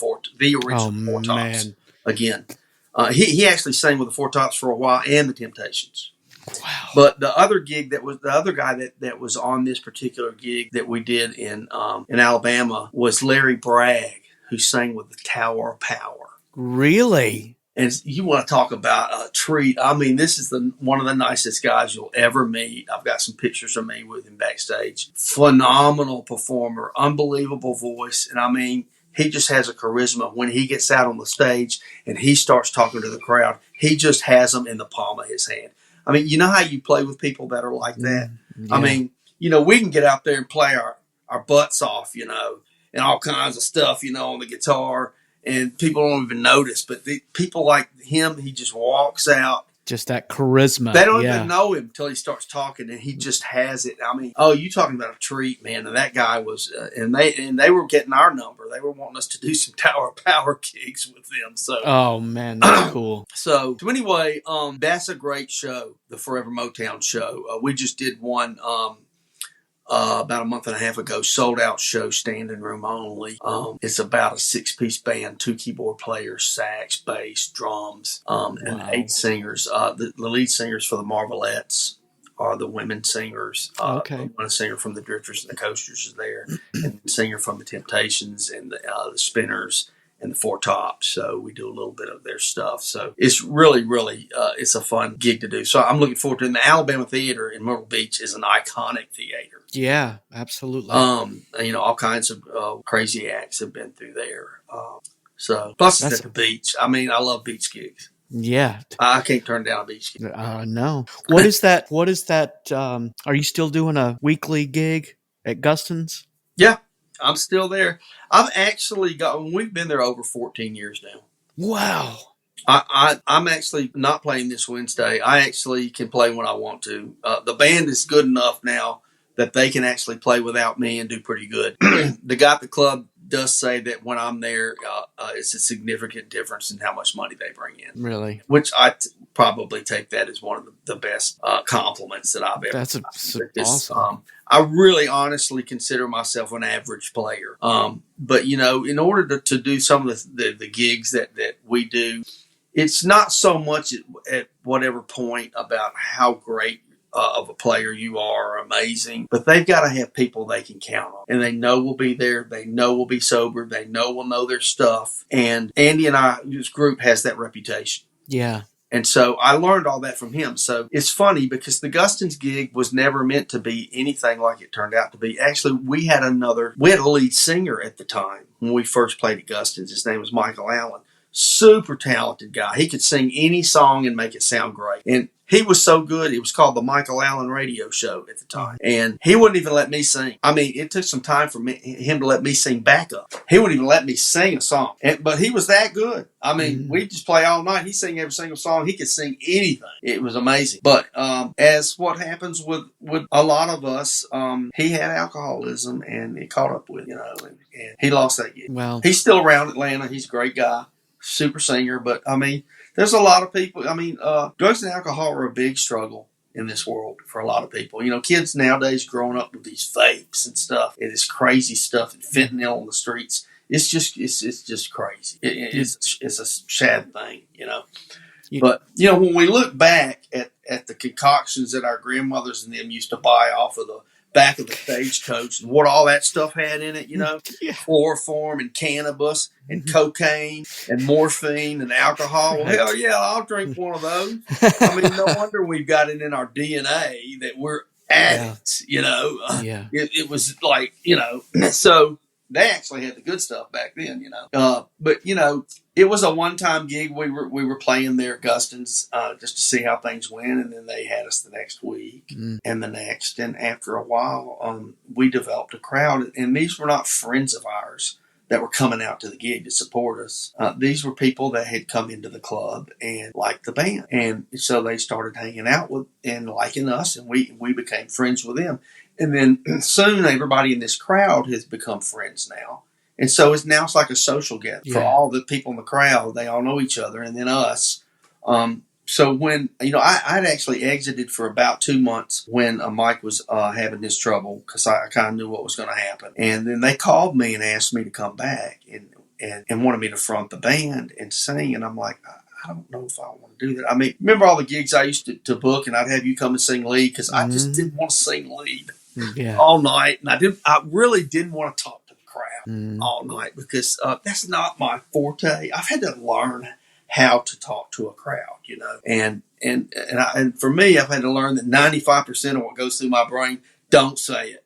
original Four Tops again. He actually sang with the Four Tops for a while and the Temptations. Wow. But the other gig the other guy that was on this particular gig that we did in Alabama was Larry Bragg, who sang with the Tower of Power. Really? And you want to talk about a treat. I mean, this is one of the nicest guys you'll ever meet. I've got some pictures of me with him backstage. Phenomenal performer, unbelievable voice. And I mean, he just has a charisma. When he gets out on the stage and he starts talking to the crowd, he just has them in the palm of his hand. I mean, you know how you play with people that are like that? Yeah. I mean, we can get out there and play our butts off, and all kinds of stuff, on the guitar, and people don't even notice. But people like him, he just walks out. Just that charisma. They don't even know him until he starts talking, and he just has it. I mean, you talking about a treat, man. And that guy was, and they were getting our number. They were wanting us to do some Tower of Power gigs with them. So, oh man, that's cool. So anyway, that's a great show, the Forever Motown show. We just did one about a month and a half ago, sold out show, standing room only. It's about a 6-piece band, 2 keyboard players, sax, bass, drums, and 8 singers. The lead singers for the Marvelettes are the women singers. One singer from the Drifters and the Coasters is there, and the singer from the Temptations and the Spinners and the Four Tops. So we do a little bit of their stuff. So it's really, really, it's a fun gig to do. So I'm looking forward to it. And the Alabama Theater in Myrtle Beach is an iconic theater. Yeah, absolutely. All kinds of crazy acts have been through there. Plus it's at the beach. I mean, I love beach gigs. Yeah. I can't turn down a beach gig. No. What is that? Are you still doing a weekly gig at Guston's? Yeah, I'm still there. I've actually we've been there over 14 years now. Wow. I'm actually not playing this Wednesday. I actually can play when I want to. The band is good enough now that they can actually play without me and do pretty good. The guy at the club does say that when I'm there, it's a significant difference in how much money they bring in. Really? Which I probably take that as one of the best compliments that I've ever. That's awesome. I really honestly consider myself an average player. But, in order to do some of the gigs that we do, it's not so much at whatever point about how great of a player you are, amazing, but they've got to have people they can count on, and they know will be there. They know will be sober. They will know their stuff. And Andy and this group has that reputation. Yeah. And so I learned all that from him. So it's funny because the Guston's gig was never meant to be anything like it turned out to be. Actually, we had a lead singer at the time when we first played at Guston's. His name was Michael Allen. super talented guy. He could sing any song and make it sound great. And he was so good. It was called the Michael Allen Radio Show at the time. And he wouldn't even let me sing. I mean, it took some time for him to let me sing backup. He wouldn't even let me sing a song. But he was that good. I mean, we'd just play all night. He'd sing every single song. He could sing anything. It was amazing. But as what happens with a lot of us, he had alcoholism and it caught up with, and he lost that gig. Well, he's still around Atlanta. He's a great guy, super singer. But I mean, there's a lot of people. I mean, drugs and alcohol are a big struggle in this world for a lot of people. Kids nowadays growing up with these vapes and stuff, and this crazy stuff and fentanyl on the streets. It's just crazy. It's a sad thing, But when we look back at the concoctions that our grandmothers and them used to buy off of the back of the stagecoach and what all that stuff had in it, chloroform and cannabis and cocaine and morphine and alcohol. Well, hell yeah, I'll drink one of those. I mean, no wonder we've got it in our DNA that we're addicts, It was like, so they actually had the good stuff back then, But, it was a one-time gig. We were playing there at Guston's just to see how things went, and then they had us the next week and the next. And after a while, we developed a crowd, and these were not friends of ours that were coming out to the gig to support us. These were people that had come into the club and liked the band, and so they started hanging out with and liking us, and we became friends with them. And then soon everybody in this crowd has become friends now. And so it's like a social get for all the people in the crowd. They all know each other, and then us. So when, I'd actually exited for about 2 months when Mike was having this trouble because I kind of knew what was going to happen. And then they called me and asked me to come back and wanted me to front the band and sing. And I'm like, I don't know if I want to do that. I mean, remember all the gigs I used to book, and I'd have you come and sing lead because I just didn't want to sing lead all night. And I really didn't want to talk to the crowd all night because that's not my forte. I've had to learn how to talk to a crowd, and for me, I've had to learn that 95% of what goes through my brain, don't say it.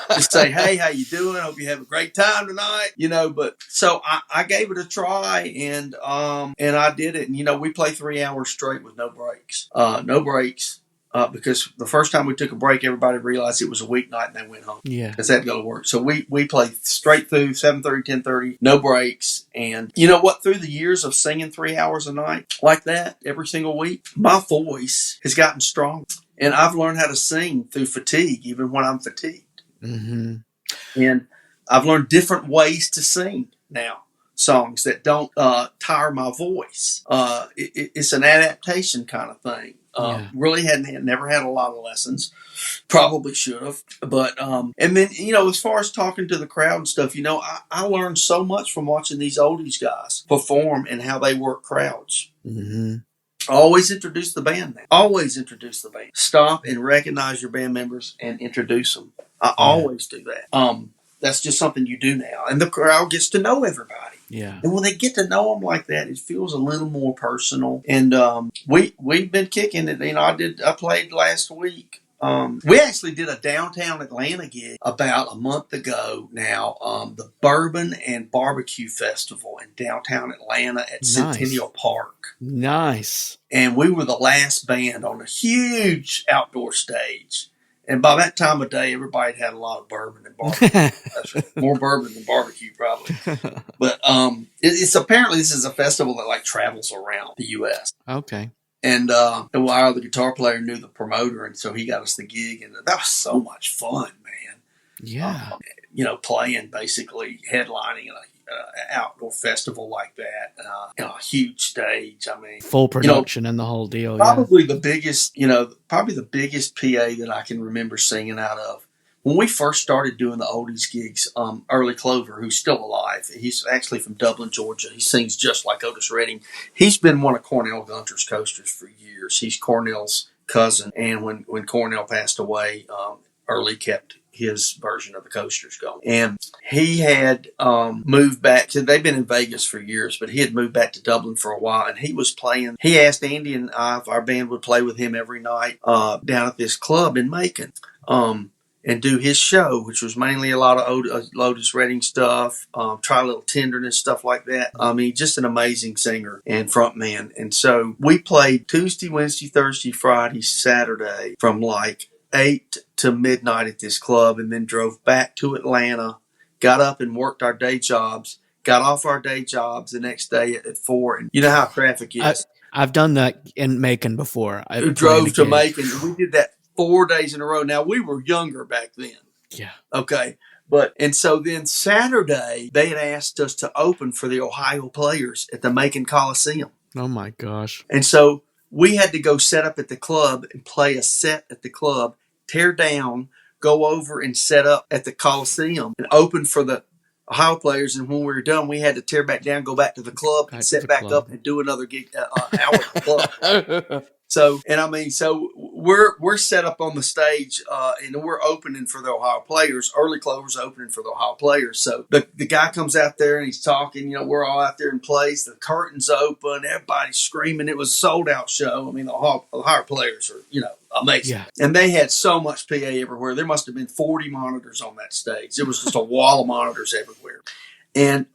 Just say, hey, how you doing? Hope you have a great time tonight. But so I gave it a try, and I did it. And we play 3 hours straight with no breaks. Because the first time we took a break, everybody realized it was a weeknight and they went home. Yeah. Because that had to go to work. So we played straight through 7:30, 10:30, no breaks. And you know what? Through the years of singing 3 hours a night like that every single week, my voice has gotten stronger. And I've learned how to sing through fatigue, even when I'm fatigued. Mm-hmm. And I've learned different ways to sing now. Songs that don't tire my voice. It's an adaptation kind of thing. Really never had a lot of lessons. Probably should have. But, and then, as far as talking to the crowd and stuff, I learned so much from watching these oldies guys perform and how they work crowds. Mm-hmm. Always introduce the band now. Always introduce the band. Stop and recognize your band members and introduce them. I always do that. That's just something you do now. And the crowd gets to know everybody. Yeah. And when they get to know them like that, it feels a little more personal. And we've been kicking it. I played last week. We actually did a downtown Atlanta gig about a month ago now. The Bourbon and Barbecue Festival in downtown Atlanta at Centennial Park. Nice. And we were the last band on a huge outdoor stage. And by that time of day, everybody had a lot of bourbon and barbecue. More bourbon than barbecue, probably. But it's apparently this is a festival that travels around the U.S. Okay. And our the guitar player knew the promoter, and so he got us the gig, and that was so much fun, man. Yeah. Playing basically headlining an outdoor festival like that, a huge stage. I mean, full production and the whole deal. Probably the biggest, probably the biggest PA that I can remember singing out of. When we first started doing the oldies gigs, Early Clover, who's still alive, he's actually from Dublin, Georgia. He sings just like Otis Redding. He's been one of Cornell Gunter's coasters for years. He's Cornell's cousin, and when Cornell passed away, Early kept his version of the coasters going. And he had moved back. So they've been in Vegas for years, but he had moved back to Dublin for a while, and he was playing. He asked Andy and I if our band would play with him every night down at this club in Macon. and do his show, which was mainly a lot of Otis Redding stuff, Try a Little Tenderness, stuff like that. I mean, just an amazing singer and frontman. And so we played Tuesday, Wednesday, Thursday, Friday, Saturday from like 8 to midnight at this club, and then drove back to Atlanta, got up and worked our day jobs, got off our day jobs the next day at 4. And you know how traffic is. I've done that in Macon before. I drove to Macon, and we did that 4 days in a row. Now, we were younger back then. Yeah. Okay. And so then Saturday, they had asked us to open for the Ohio Players at the Macon Coliseum. Oh, my gosh. And so we had to go set up at the club and play a set at the club, tear down, go over and set up at the Coliseum and open for the Ohio Players. And when we were done, we had to tear back down, go back to the club, and set back up and do another gig, hour at the club. So we're set up on the stage, and we're opening for the Ohio Players. Early Clover's opening for the Ohio Players. So the guy comes out there and he's talking. You know, we're all out there in place. The curtains open. Everybody's screaming. It was a sold out show. I mean, the Ohio Players are, you know, amazing. Yeah. And they had so much PA everywhere. There must have been 40 monitors on that stage. There was just a wall of monitors everywhere. And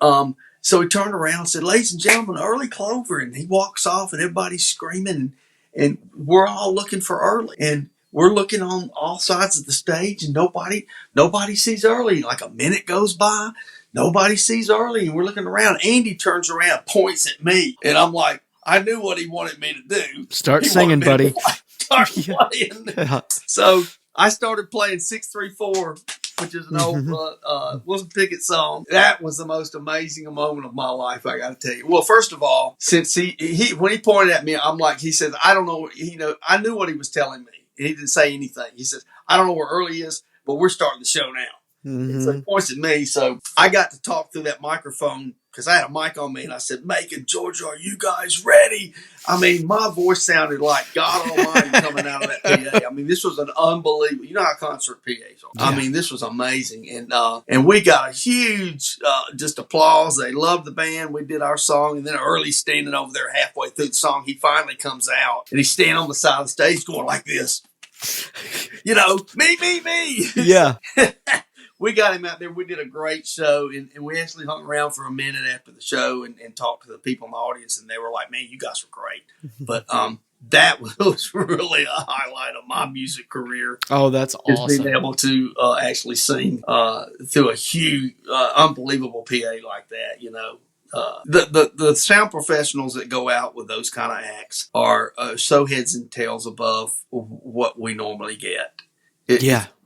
so he turned around and said, "Ladies and gentlemen, Early Clover." And he walks off and everybody's screaming. And we're all looking for Early. And we're looking on all sides of the stage, and nobody sees Early. Like a minute goes by, nobody sees Early. And we're looking around. Andy turns around, points at me. And I'm like, I knew what he wanted me to do. Start singing, buddy. Start playing. Yeah. So I started playing 634, which is an old Wilson Pickett song. That was the most amazing moment of my life, I got to tell you. Well, first of all, since he when he pointed at me, I'm like, he says, I don't know, I knew what he was telling me. He didn't say anything. He says, I don't know where Early is, but we're starting the show now. Mm-hmm. So he points at me. So I got to talk through that microphone because I had a mic on me, and I said, Macon, Georgia, are you guys ready? I mean, my voice sounded like God Almighty coming out of that PA. I mean, this was an unbelievable. You know how concert PAs are. Yeah. I mean, this was amazing, and we got a huge just applause. They loved the band. We did our song, and then Early standing over there halfway through the song, he finally comes out, and he's standing on the side of the stage going like this. You know, me. Yeah. We got him out there. We did a great show, and we actually hung around for a minute after the show and talked to the people in the audience, and they were like, man, you guys were great. But that was really a highlight of my music career. Oh, that's awesome. Just being able to actually sing through a huge, unbelievable PA like that, you know. The sound professionals that go out with those kind of acts are so heads and tails above what we normally get.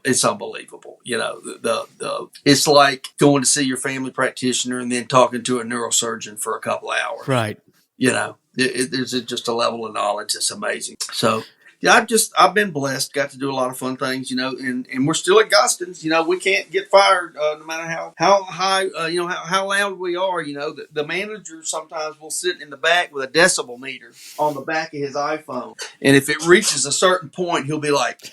It's unbelievable. You know, it's like going to see your family practitioner and then talking to a neurosurgeon for a couple hours. Right. You know, there's just a level of knowledge that's amazing. So, yeah, I've been blessed, got to do a lot of fun things, you know, and we're still at Guston's. You know, we can't get fired no matter how high, you know, how loud we are. You know, the manager sometimes will sit in the back with a decibel meter on the back of his iPhone. And if it reaches a certain point, he'll be like...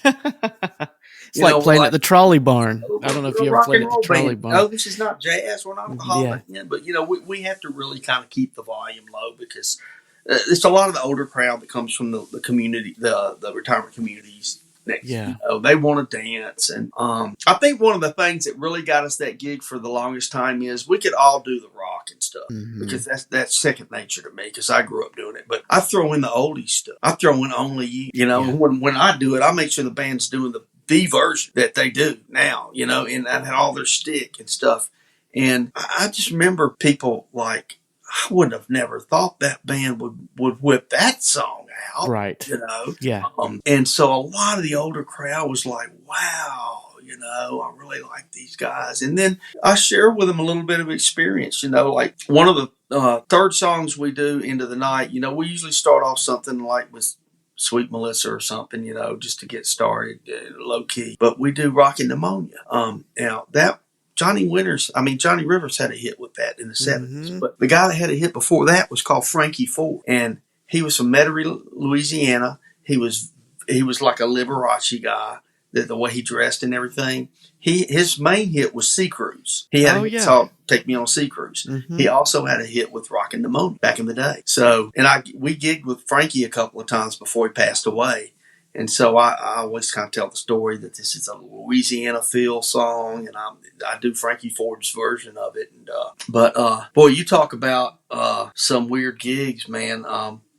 It's like playing at the trolley barn. I don't know if you ever played at the trolley barn. No, this is not jazz. We're not alcoholic. Yeah. But, you know, we have to really kind of keep the volume low because it's a lot of the older crowd that comes from the community, the retirement communities. Yeah. You know, they want to dance. And I think one of the things that really got us that gig for the longest time is we could all do the rock and stuff because that's second nature to me because I grew up doing it. But I throw in the oldies stuff. I throw in Only You know, when I do it, I make sure the band's doing the version that they do now, you know, and all their stick and stuff. And I just remember people like, I wouldn't have never thought that band would whip that song out. Right. You know? Yeah. And so a lot of the older crowd was like, wow, you know, I really like these guys. And then I share with them a little bit of experience, you know, like one of the third songs we do Into the Night, you know, we usually start off something like with Sweet Melissa or something, you know, just to get started low key. But we do Rockin' Pneumonia. Now that Johnny Rivers had a hit with that in the 70s. But the guy that had a hit before that was called Frankie Ford. And he was from Metairie, Louisiana. He was like a Liberace guy, the way he dressed and everything. His main hit was Sea Cruise. He had a hit called Take Me on a Sea Cruise. Mm-hmm. He also had a hit with Rockin' Pneumonia back in the day. So, and we gigged with Frankie a couple of times before he passed away. And so I always kind of tell the story that this is a Louisiana feel song, and I do Frankie Ford's version of it. And boy, you talk about some weird gigs, man.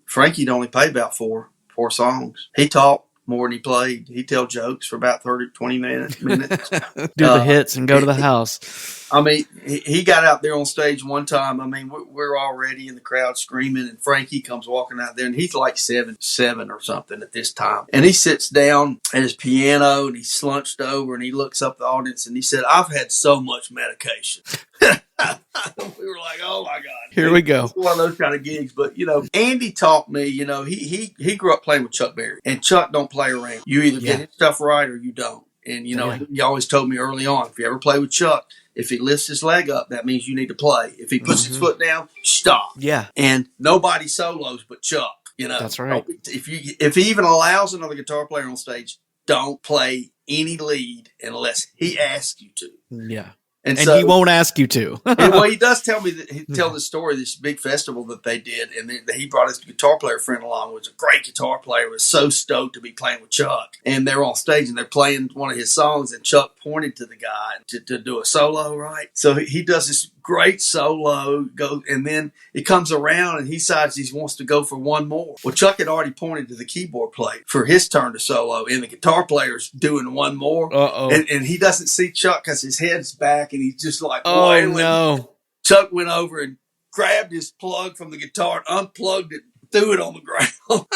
Frankie'd only play about four songs. He talked more than he played. He'd tell jokes for about 20 minutes. Do the hits and go to the house. I mean, he got out there on stage one time. I mean, we're already in the crowd screaming, and Frankie comes walking out there, and he's like seven or something at this time. And he sits down at his piano, and he's slunched over, and he looks up the audience, and he said, "I've had so much medication." We were like, "Oh my God, here we go." One of those kind of gigs. But Andy taught me. He grew up playing with Chuck Berry, and Chuck don't play around. You either get his stuff right or you don't. And he always told me early on, if you ever play with Chuck, if he lifts his leg up, that means you need to play. If he puts his foot down, stop. Yeah. And nobody solos but Chuck. That's right. If he even allows another guitar player on stage, don't play any lead unless he asks you to. Yeah. And so, he won't ask you to. Well, he does tell me that he tell the story of this big festival that they did, and he brought his guitar player friend along, who was a great guitar player, was so stoked to be playing with Chuck. And they're on stage and they're playing one of his songs, and Chuck pointed to the guy to do a solo, right? So he does this great solo, and then it comes around and he decides he wants to go for one more. Well, Chuck had already pointed to the keyboard player for his turn to solo, and the guitar player's doing one more. And he doesn't see Chuck because his head's back, and he's just like, oh no. Chuck went over and grabbed his plug from the guitar and unplugged it, threw it on the ground.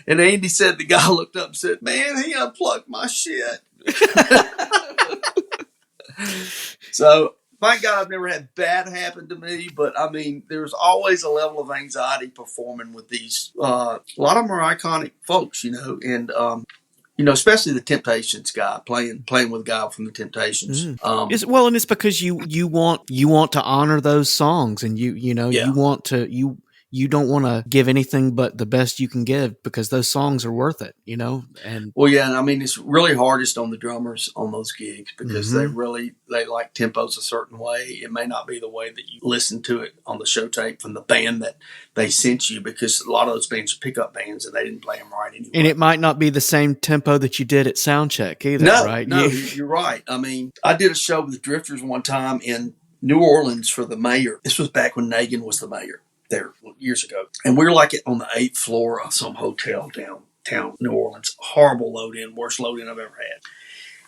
And Andy said the guy looked up and said, "Man, he unplugged my shit." So thank God I've never had that happen to me, but I mean, there's always a level of anxiety performing with these. A lot of them are iconic folks, and especially the Temptations guy playing with a guy from the Temptations. And it's because you want to honor those songs, and you want to you don't want to give anything but the best you can give because those songs are worth it, And and I mean, it's really hardest on the drummers on those gigs because they like tempos a certain way. It may not be the way that you listen to it on the show tape from the band that they sent you, because a lot of those bands are pickup bands and they didn't play them right anyway. And it might not be the same tempo that you did at soundcheck either, right? No, you're right. I mean, I did a show with the Drifters one time in New Orleans for the mayor. This was back when Nagin was the mayor there years ago. And we were like on the 8th floor of some hotel downtown New Orleans. Horrible load-in, worst load-in I've ever had.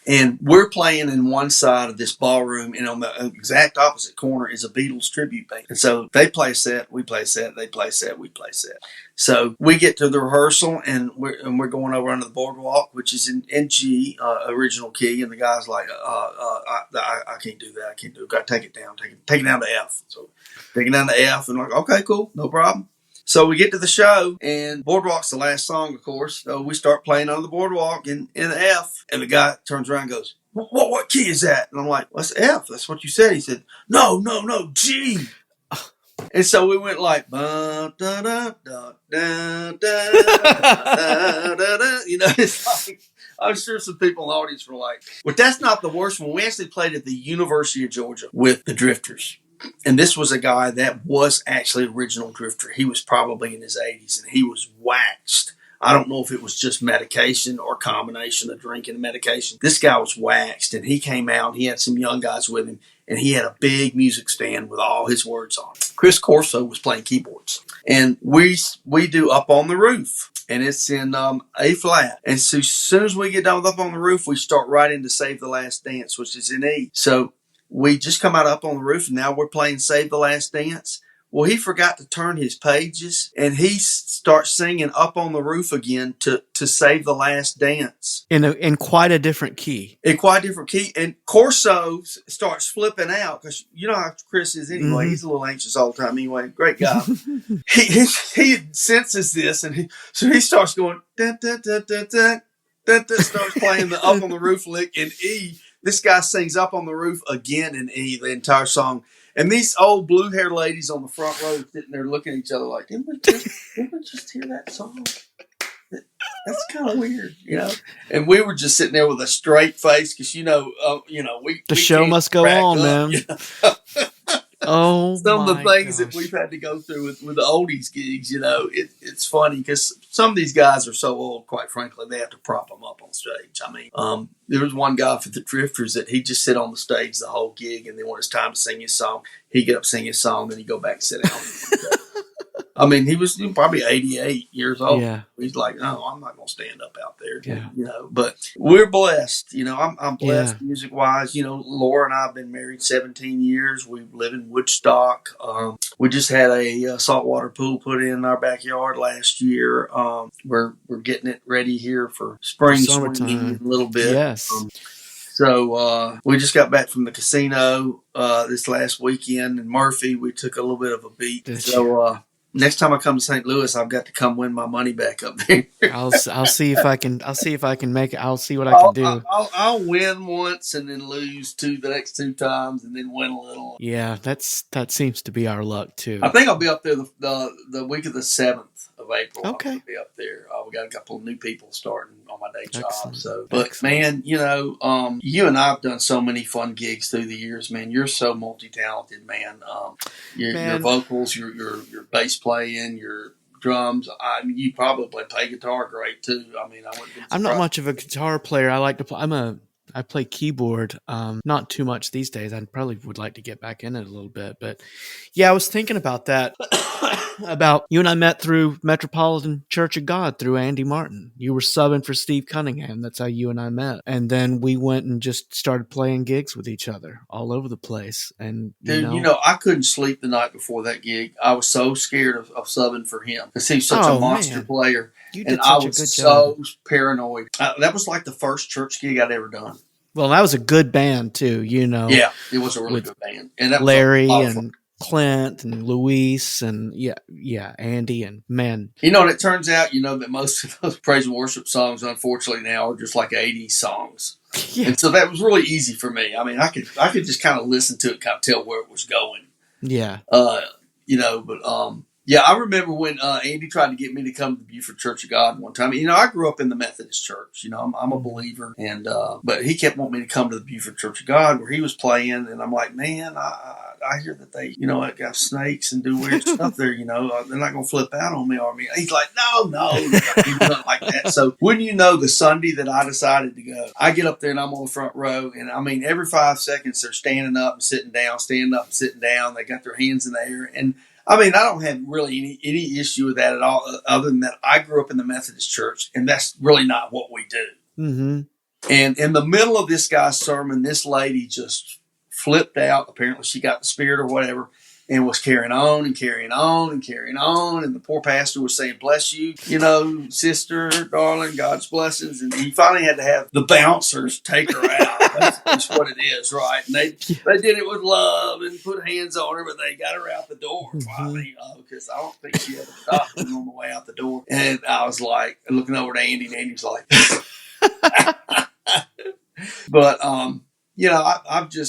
And we're playing in one side of this ballroom, and on the exact opposite corner is a Beatles tribute band. And so they play a set, we play a set, they play a set, we play a set. So we get to the rehearsal, and we're going over under the boardwalk, which is in G, original key, and the guy's like, I can't do that, I can't do it. Got to take it down, take it down to F. So take it down to F, and I'm like, okay, cool, no problem. So we get to the show, and Boardwalk's the last song, of course. So we start playing on the Boardwalk in F, and the guy turns around and goes, what key is that? And I'm like, what's F? That's what you said. He said, no, G. And so we went like, it's like, I'm sure some people in the audience were like, but that's not the worst one. We actually played at the University of Georgia with the Drifters. And this was a guy that was actually original Drifter. He was probably in his 80s, and he was waxed. I don't know if it was just medication or a combination of drinking and medication. This guy was waxed, and he came out. He had some young guys with him, and he had a big music stand with all his words on it. Chris Corso was playing keyboards. And we do Up on the Roof, and it's in A flat. And so as soon as we get done with Up on the Roof, we start right into Save the Last Dance, which is in E. So we just come out Up on the Roof, and now we're playing Save the Last Dance. Well, he forgot to turn his pages, and he starts singing Up on the Roof again to Save the Last Dance. In quite a different key. In quite a different key. And Corso starts flipping out, because you know how Chris is anyway. Mm-hmm. He's a little anxious all the time anyway. Great guy. he senses this, and so he starts going, da, da, da, da, da, da, da, starts playing the Up on the Roof lick in E. This guy sings Up on the Roof again in E, the entire song. And these old blue-haired ladies on the front row sitting there looking at each other like, didn't we just hear that song? That's kind of weird, And we were just sitting there with a straight face because, we the show must go on, up, man. Oh Some of the my things that we've gosh. had to go through with the oldies gigs, it's funny because some of these guys are so old, quite frankly, they have to prop them up on stage. I mean, there was one guy for the Drifters that he'd just sit on the stage the whole gig, and then when it's time to sing his song, he'd get up, sing his song, then he'd go back and sit down. I mean, he was probably 88 years old. Yeah. He's like, no, I'm not going to stand up out there. Yeah. But we're blessed. I'm blessed Yeah. music wise. Laura and I have been married 17 years. We live in Woodstock. We just had a saltwater pool put in our backyard last year. We're getting it ready here for spring swinging in a little bit. Yes. So we just got back from the casino this last weekend in Murphy. We took a little bit of a beat. Next time I come to St. Louis, I've got to come win my money back up there. I'll see if I can make it. I'll see what I can do. I'll win once and then lose the next two times and then win a little. Yeah, that seems to be our luck too. I think I'll be up there the week of the 7th of April. Okay. I'll be up there. We got a couple of new people starting on my day job. Excellent. So, but man, you and I have done so many fun gigs through the years, man. You're so multi-talented, man. Your vocals, your bass playing, your drums. I mean, you probably play guitar great too. I mean, I'm not much of a guitar player. I like to play. I play keyboard, not too much these days. I probably would like to get back in it a little bit, but yeah, I was thinking about that. About you and I met through Metropolitan Church of God through Andy Martin. You were subbing for Steve Cunningham. That's how you and I met. And then we went and just started playing gigs with each other all over the place. And dude, I couldn't sleep the night before that gig. I was so scared of subbing for him because he's such a monster player. And I was so paranoid. That was like the first church gig I'd ever done. Well, that was a good band too, Yeah, it was a really good band. And that Larry and Clint and Luis and Andy and man. And it turns out, that most of those praise and worship songs, unfortunately, now are just like 80s songs. Yeah. And so that was really easy for me. I mean, I could just kind of listen to it, kind of tell where it was going. Yeah. Yeah, I remember when Andy tried to get me to come to the Beaufort Church of God one time. I grew up in the Methodist church. I'm a believer, and but he kept wanting me to come to the Beaufort Church of God where he was playing, and I'm like, man, I hear that they, got snakes and do weird stuff there. They're not gonna flip out on me, or me. He's like, no, he's not like that. So when the Sunday that I decided to go, I get up there and I'm on the front row, and I mean every 5 seconds they're standing up and sitting down, standing up and sitting down. They got their hands in the air, and I mean, I don't have really any issue with that at all, other than that I grew up in the Methodist church, and that's really not what we do. Mm-hmm. And in the middle of this guy's sermon, this lady just flipped out. Apparently she got the spirit or whatever, and was carrying on and carrying on and carrying on. And the poor pastor was saying, bless you, sister, darling, God's blessings. And he finally had to have the bouncers take her out. That's what it is, right? And they did it with love and put hands on her, but they got her out the door finally, because I don't think she ever stopped on the way out the door. And I was like, looking over to Andy, and Andy was like, but,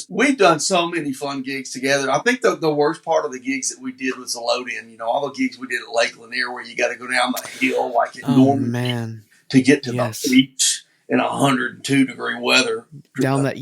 we've done so many fun gigs together. I think the worst part of the gigs that we did was the load in. All the gigs we did at Lake Lanier where you got to go down the hill like it normally to get to the beach in 102-degree weather. Down that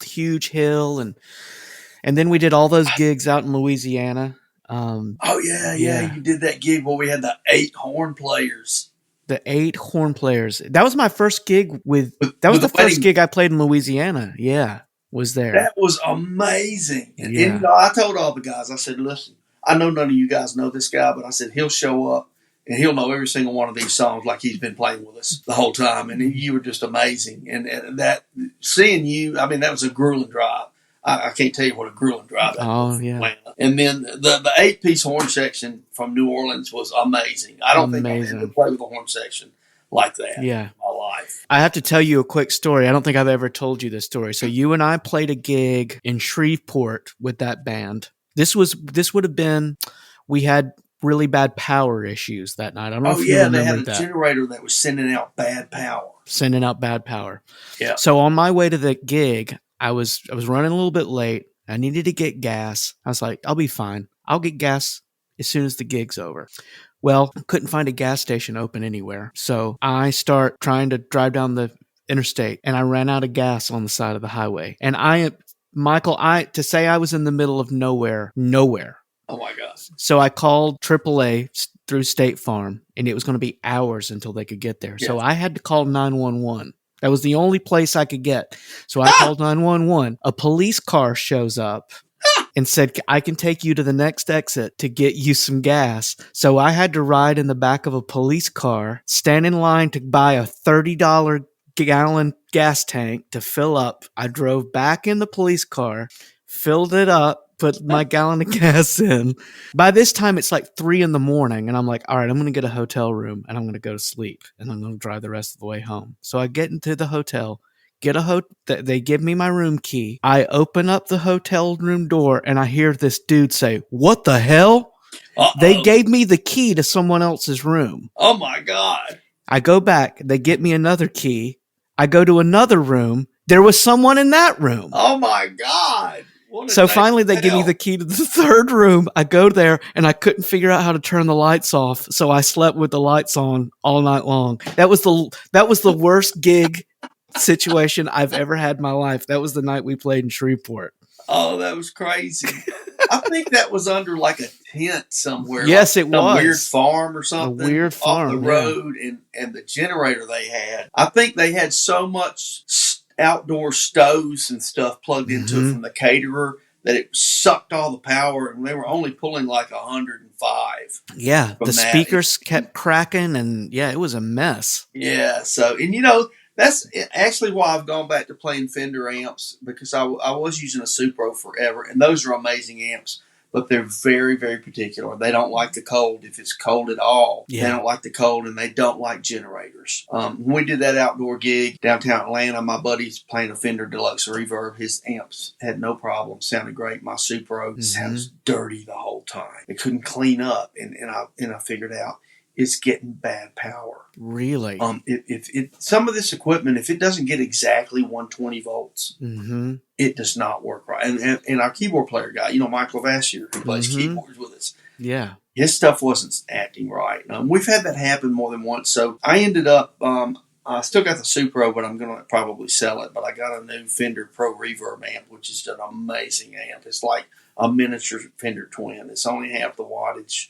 huge hill, and then we did all those gigs out in Louisiana. You did that gig where we had the 8 horn players. The 8 horn players. That was my first gig that was the first gig I played in Louisiana. Yeah, was there. That was amazing. And I told all the guys, I said, listen, I know none of you guys know this guy, but I said, he'll show up and he'll know every single one of these songs like he's been playing with us the whole time. And you were just amazing. And that, seeing you, I mean, that was a grueling drive. I can't tell you what a grueling drive that was. Yeah. And then the 8-piece horn section from New Orleans was amazing. I don't think I've ever played with a horn section like that in my life. I have to tell you a quick story. I don't think I've ever told you this story. So you and I played a gig in Shreveport with that band. This would have been, we had really bad power issues that night. I don't know if you remember that. They had a generator that was sending out bad power. Yeah. So on my way to the gig, I was running a little bit late. I needed to get gas. I was like, I'll be fine. I'll get gas as soon as the gig's over. Well, couldn't find a gas station open anywhere. So I start trying to drive down the interstate, and I ran out of gas on the side of the highway. And Michael, to say I was in the middle of nowhere. Oh my God. So I called AAA through State Farm, and it was going to be hours until they could get there. Yes. So I had to call 911. That was the only place I could get. So I called 911. A police car shows up and said, I can take you to the next exit to get you some gas. So I had to ride in the back of a police car, stand in line to buy a $30 gallon gas tank to fill up. I drove back in the police car, filled it up, put my gallon of gas in. By this time, it's like 3 a.m, and I'm like, all right, I'm going to get a hotel room, and I'm going to go to sleep, and I'm going to drive the rest of the way home. So I get into the hotel, they give me my room key. I open up the hotel room door, and I hear this dude say, "What the hell?" Uh-oh. They gave me the key to someone else's room. Oh my God. I go back. They get me another key. I go to another room. There was someone in that room. Oh my God. So finally they give me the key to the third room. I go there and I couldn't figure out how to turn the lights off. So I slept with the lights on all night long. That was the worst gig situation I've ever had in my life. That was the night we played in Shreveport. Oh, that was crazy. I think that was under like a tent somewhere. Yes, like it was. A weird farm or something. A weird farm. Off the road, and the generator they had. I think they had so much outdoor stoves and stuff plugged into it from the caterer that it sucked all the power, and they were only pulling like 105. Yeah, the speakers kept cracking, and yeah, it was a mess. Yeah, so, and that's actually why I've gone back to playing Fender amps, because I was using a Supro forever, and those are amazing amps, but they're very, very particular. They don't like the cold. If it's cold at all, they don't like the cold, and they don't like generators. When we did that outdoor gig downtown Atlanta, my buddy's playing a Fender Deluxe Reverb. His amps had no problem, sounded great. My Supro sounds dirty the whole time. It couldn't clean up, and I figured out it's getting bad power. Really? If some of this equipment, if it doesn't get exactly 120 volts, it does not work right. And our keyboard player guy, Michael Vassier, who plays keyboards with us, his stuff wasn't acting right. We've had that happen more than once. So I ended up, I still got the Supro, but I'm going to probably sell it. But I got a new Fender Pro Reverb amp, which is an amazing amp. It's like a miniature Fender Twin. It's only half the wattage.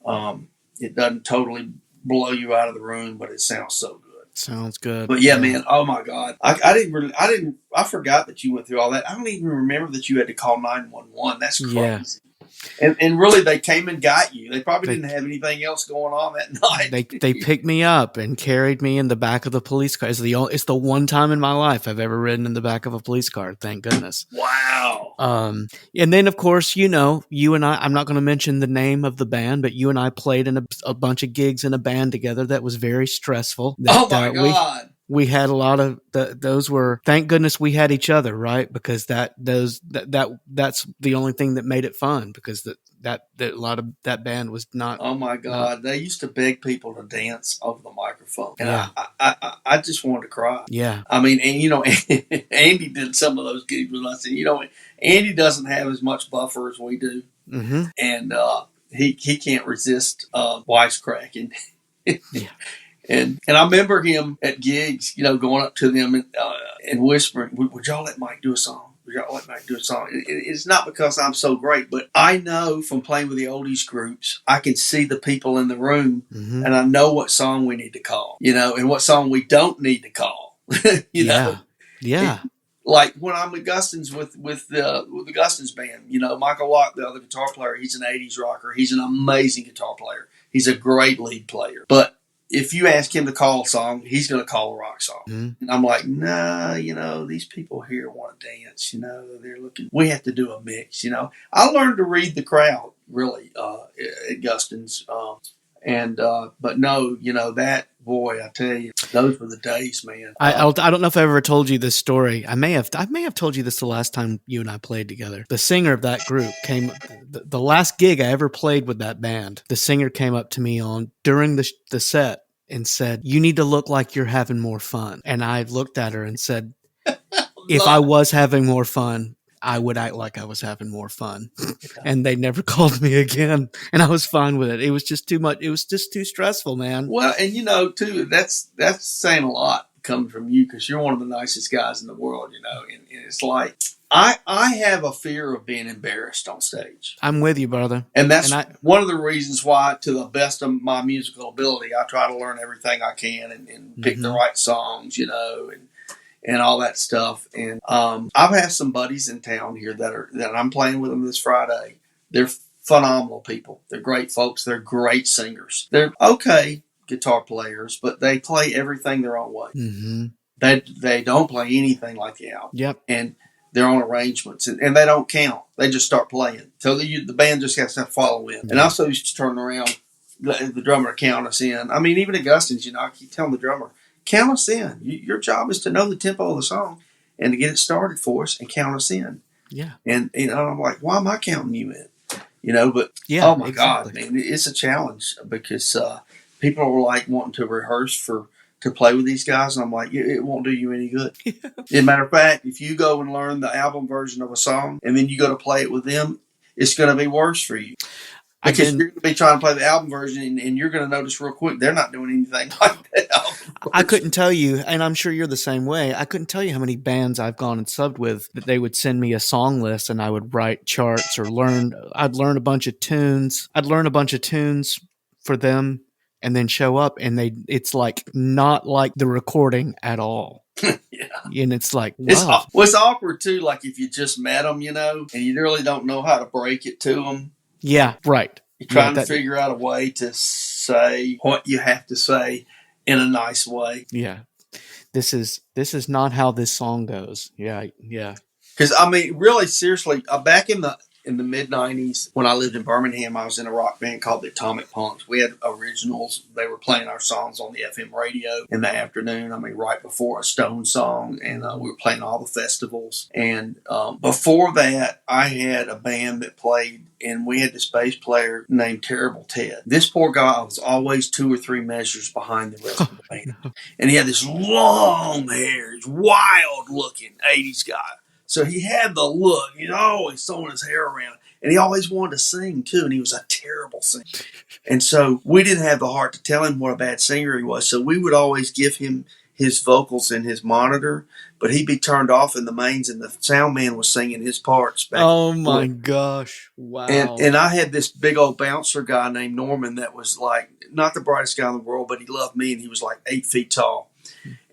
It doesn't totally blow you out of the room, but it sounds so good. Sounds good. But yeah, man, oh my God. I forgot that you went through all that. I don't even remember that you had to call 911. That's crazy. Yeah. And really, they came and got you. They probably didn't have anything else going on that night. They picked me up and carried me in the back of the police car. It's the one time in my life I've ever ridden in the back of a police car. Thank goodness. Wow. And then of course, you and I. I'm not going to mention the name of the band, but you and I played in a bunch of gigs in a band together. That was very stressful. Oh my God. We had a lot of those were, thank goodness we had each other, right? Because that's the only thing that made it fun, because that a lot of that band was not. Oh my God. They used to beg people to dance over the microphone. And I just wanted to cry. Yeah. I mean, and Andy did some of those gigs with us, and Andy doesn't have as much buffer as we do. Mm-hmm. And he can't resist wisecracking. Yeah. And I remember him at gigs, going up to them and whispering, would y'all let Mike do a song? Would y'all let Mike do a song? It's not because I'm so great, but I know from playing with the oldies groups, I can see the people in the room, and I know what song we need to call, and what song we don't need to call, know? Yeah. Like when I'm at Gustin's with the Gustin's band, Michael Watt, the other guitar player, he's an 80s rocker. He's an amazing guitar player. He's a great lead player. But if you ask him to call a song, he's going to call a rock song. And I'm like, nah, these people here want to dance, they're looking, we have to do a mix, I learned to read the crowd, really, at Gustin's. But no, that, boy, I tell you, those were the days, man. I don't know if I ever told you this story. I may have told you this the last time you and I played together. The singer of that group came, the last gig I ever played with that band, the singer came up to me during the set and said, "You need to look like you're having more fun." And I looked at her and said, if I was having more fun, I would act like I was having more fun. And they never called me again. And I was fine with it. It was just too much. It was just too stressful, man. Well, and too, that's saying a lot coming from you because you're one of the nicest guys in the world, you know. And it's like I have a fear of being embarrassed on stage. I'm with you, brother. And that's one of the reasons why, to the best of my musical ability, I try to learn everything I can and pick the right songs, you know, and all that stuff. And I've had some buddies in town here that I'm playing with them this Friday. They're phenomenal people. They're great folks. They're great singers. They're okay guitar players, but they play everything their own way. Mm-hmm. They don't play anything like the album. Yep. And their own arrangements, and they don't count. They just start playing. So the band just has to follow in. And I also used to turn around the drummer to count us in. I mean, even at Gustin's, you know, I keep telling the drummer, count us in. Your job is to know the tempo of the song and to get it started for us and count us in. Yeah. And you know, I'm like, why am I counting you in? You know, but yeah, oh my God, man, it's a challenge because people are like wanting to rehearse to play with these guys, and I'm like, it won't do you any good. As a matter of fact, if you go and learn the album version of a song and then you go to play it with them, it's going to be worse for you. Because you're going to be trying to play the album version, and you're going to notice real quick they're not doing anything like that. I couldn't tell you, and I'm sure you're the same way. I couldn't tell you how many bands I've gone and subbed with that they would send me a song list, and I would write charts or I'd learn a bunch of tunes. I'd learn a bunch of tunes for them, and then show up, and it's like not like the recording at all. Yeah. And it's like, wow. It's awkward too. Like if you just met them, you know, and you really don't know how to break it to them. Yeah, right. You're trying to figure out a way to say what you have to say in a nice way. Yeah. This is not how this song goes. Yeah, yeah. Because, I mean, really, seriously, back in the mid-'90s, when I lived in Birmingham, I was in a rock band called the Atomic Punks. We had originals. They were playing our songs on the FM radio in the afternoon. I mean, right before a Stone song, and we were playing all the festivals. And before that, I had a band that played, and we had this bass player named Terrible Ted. This poor guy was always 2 or 3 measures behind the rest of the band. And he had this long hair, wild-looking 80s guy. So he had the look. He's always throwing his hair around. And he always wanted to sing, too. And he was a terrible singer. And so we didn't have the heart to tell him what a bad singer he was. So we would always give him his vocals in his monitor. But he'd be turned off in the mains, and the sound man was singing his parts back. Oh, my gosh. Wow. And I had this big old bouncer guy named Norman that was like, not the brightest guy in the world, but he loved me, and he was like 8 feet tall.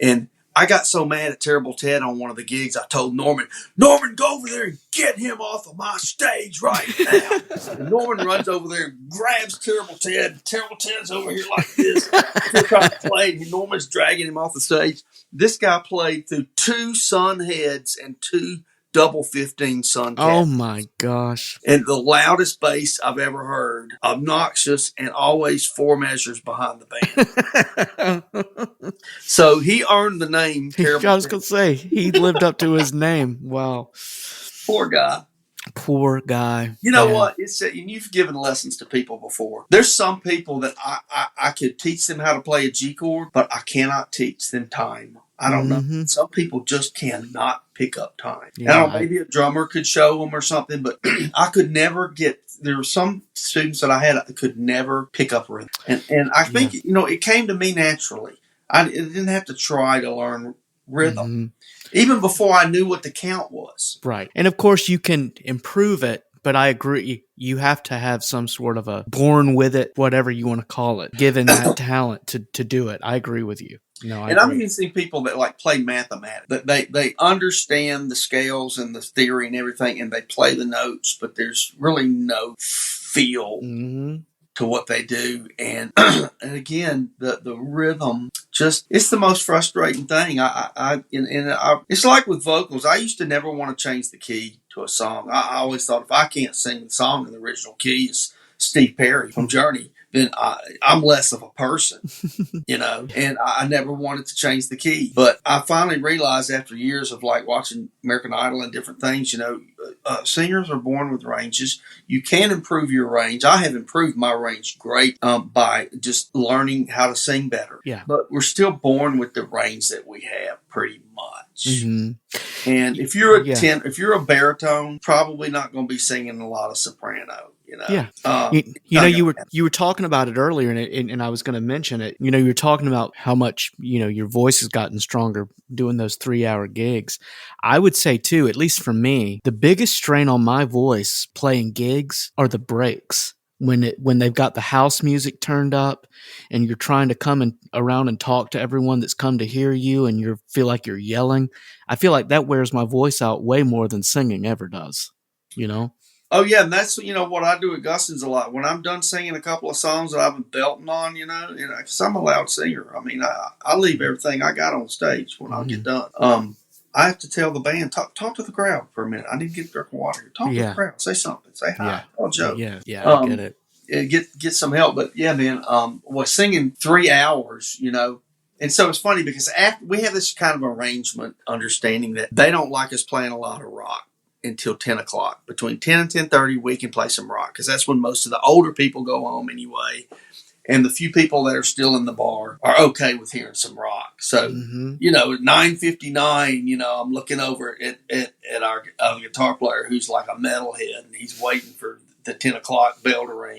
And I got so mad at Terrible Ted on one of the gigs, I told Norman, go over there and get him off of my stage right now. And Norman runs over there and grabs Terrible Ted. Terrible Ted's over here like this. They're trying to play, and Norman's dragging him off the stage. This guy played through 2 Sun heads and 2 double 15 Sun caps. Oh my gosh. And the loudest bass I've ever heard, obnoxious and always 4 measures behind the band. So he earned the name Terrible. I was going to say, he lived up to his name. Wow. Poor guy. Poor guy. You know what? And you've given lessons to people before. There's some people that I could teach them how to play a G chord, but I cannot teach them time. I don't know. Some people just cannot pick up time. Yeah, I don't know, maybe a drummer could show them or something, but I could never there were some students that I had that could never pick up rhythm. And I think, it came to me naturally. I didn't have to try to learn rhythm, even before I knew what the count was. Right. And of course you can improve it, but I agree. You have to have some sort of a born with it, whatever you want to call it, given that talent to do it. I agree with you. No, and I'm even seeing people that like play mathematics. That they understand the scales and the theory and everything, and they play the notes, but there's really no feel to what they do. And and again, the rhythm it's the most frustrating thing. It's like with vocals. I used to never want to change the key to a song. I always thought if I can't sing the song in the original key, as Steve Perry from Journey, then I'm less of a person, and I never wanted to change the key. But I finally realized after years of like watching American Idol and different things, singers are born with ranges. You can improve your range. I have improved my range great by just learning how to sing better. Yeah. But we're still born with the range that we have pretty much. And if you're if you're a baritone, probably not going to be singing a lot of soprano. Yeah. Not gonna You were talking about it earlier, and I was going to mention it. You were talking about how much, your voice has gotten stronger doing those 3-hour gigs. I would say too, at least for me, the biggest strain on my voice playing gigs are the breaks. When they've got the house music turned up and you're trying to come around and talk to everyone that's come to hear you and you feel like you're yelling, I feel like that wears my voice out way more than singing ever does, you know? Oh yeah, and that's what I do at Guston's a lot. When I'm done singing a couple of songs that I've been belting on, because I'm a loud singer. I mean, I leave everything I got on stage when I get done. I have to tell the band, talk to the crowd for a minute. I need to get a drink of water. Talk to the crowd. Say something. Say hi. Tell a joke. I get it. Get some help. But yeah, man, was singing 3 hours, And so it's funny because after we have this kind of arrangement, understanding that they don't like us playing a lot of rock until 10 o'clock. Between 10 and 10:30, we can play some rock because that's when most of the older people go home anyway. And the few people that are still in the bar are okay with hearing some rock. So, at 9:59, I'm looking over at our guitar player who's like a metalhead, and he's waiting for the 10 o'clock bell to ring.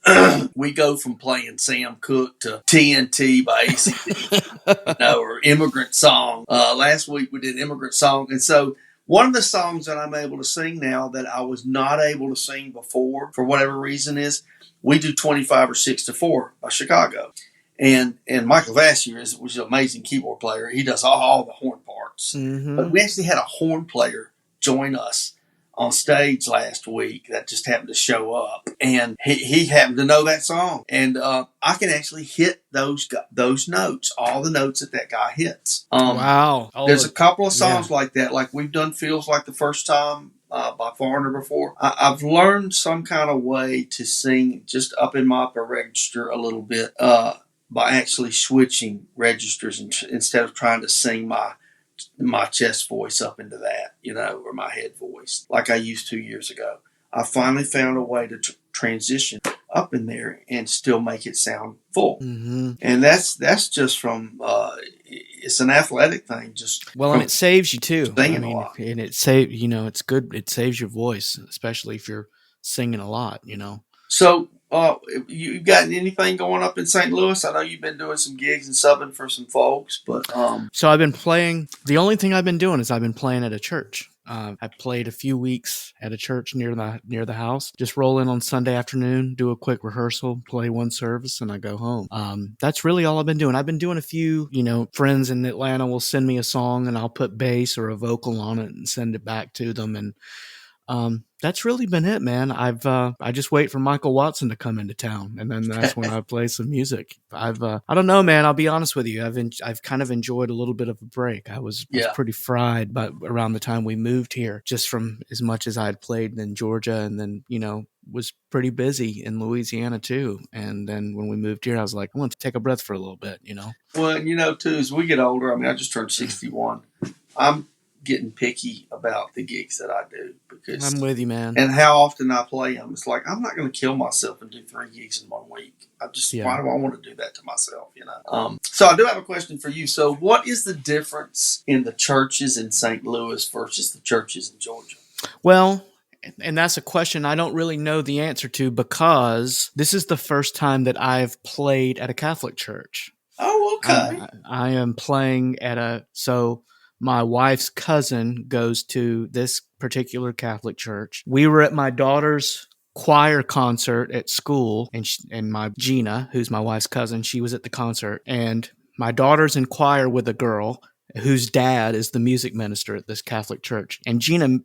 We go from playing Sam Cooke to TNT by AC/DC, or Immigrant Song. Last week we did Immigrant Song. And so one of the songs that I'm able to sing now that I was not able to sing before, for whatever reason, is we do 25 or 6 to 4 by Chicago. And Michael Vassier was an amazing keyboard player. He does all the horn parts. But we actually had a horn player join us on stage last week that just happened to show up. And he happened to know that song. And I can actually hit those notes, all the notes that guy hits. Wow. There's a couple of songs like that. Like we've done Feels Like the First Time by Foreigner before. I've learned some kind of way to sing just up in my upper register a little bit by actually switching registers instead of trying to sing my chest voice up into that, or my head voice like I used 2 years ago. I finally found a way to transition up in there and still make it sound full. And that's just from it's an athletic thing. And it saves you too. Singing a lot. And it's good. It saves your voice, especially if you're singing a lot. So, you got anything going up in St. Louis? I know you've been doing some gigs and subbing for some folks, but so I've been playing. The only thing I've been doing is I've been playing at a church. I played a few weeks at a church near the house. Just roll in on Sunday afternoon, do a quick rehearsal, play one service, and I go home. That's really all I've been doing. I've been doing a few, friends in Atlanta will send me a song and I'll put bass or a vocal on it and send it back to them. And that's really been it, man. I just wait for Michael Watson to come into town, and then that's when I play some music. I don't know, man. I'll be honest with you. I've kind of enjoyed a little bit of a break. I was pretty fried, but around the time we moved here, just from as much as I had played in Georgia, and then was pretty busy in Louisiana too. And then when we moved here, I was like, I want to take a breath for a little bit, Well, too, as we get older, I mean, I just turned 61. I'm getting picky about the gigs that I do because I'm with you, man. And how often I play them. It's like I'm not going to kill myself and do 3 gigs in 1 week. Why do I want to do that to myself? So I do have a question for you. So what is the difference in the churches in St. Louis versus the churches in Georgia? Well, and that's a question I don't really know the answer to because this is the first time that I've played at a Catholic church. Oh, okay. I am playing so my wife's cousin goes to this particular Catholic church. We were at my daughter's choir concert at school, and my Gina, who's my wife's cousin, she was at the concert. And my daughter's in choir with a girl whose dad is the music minister at this Catholic church. And Gina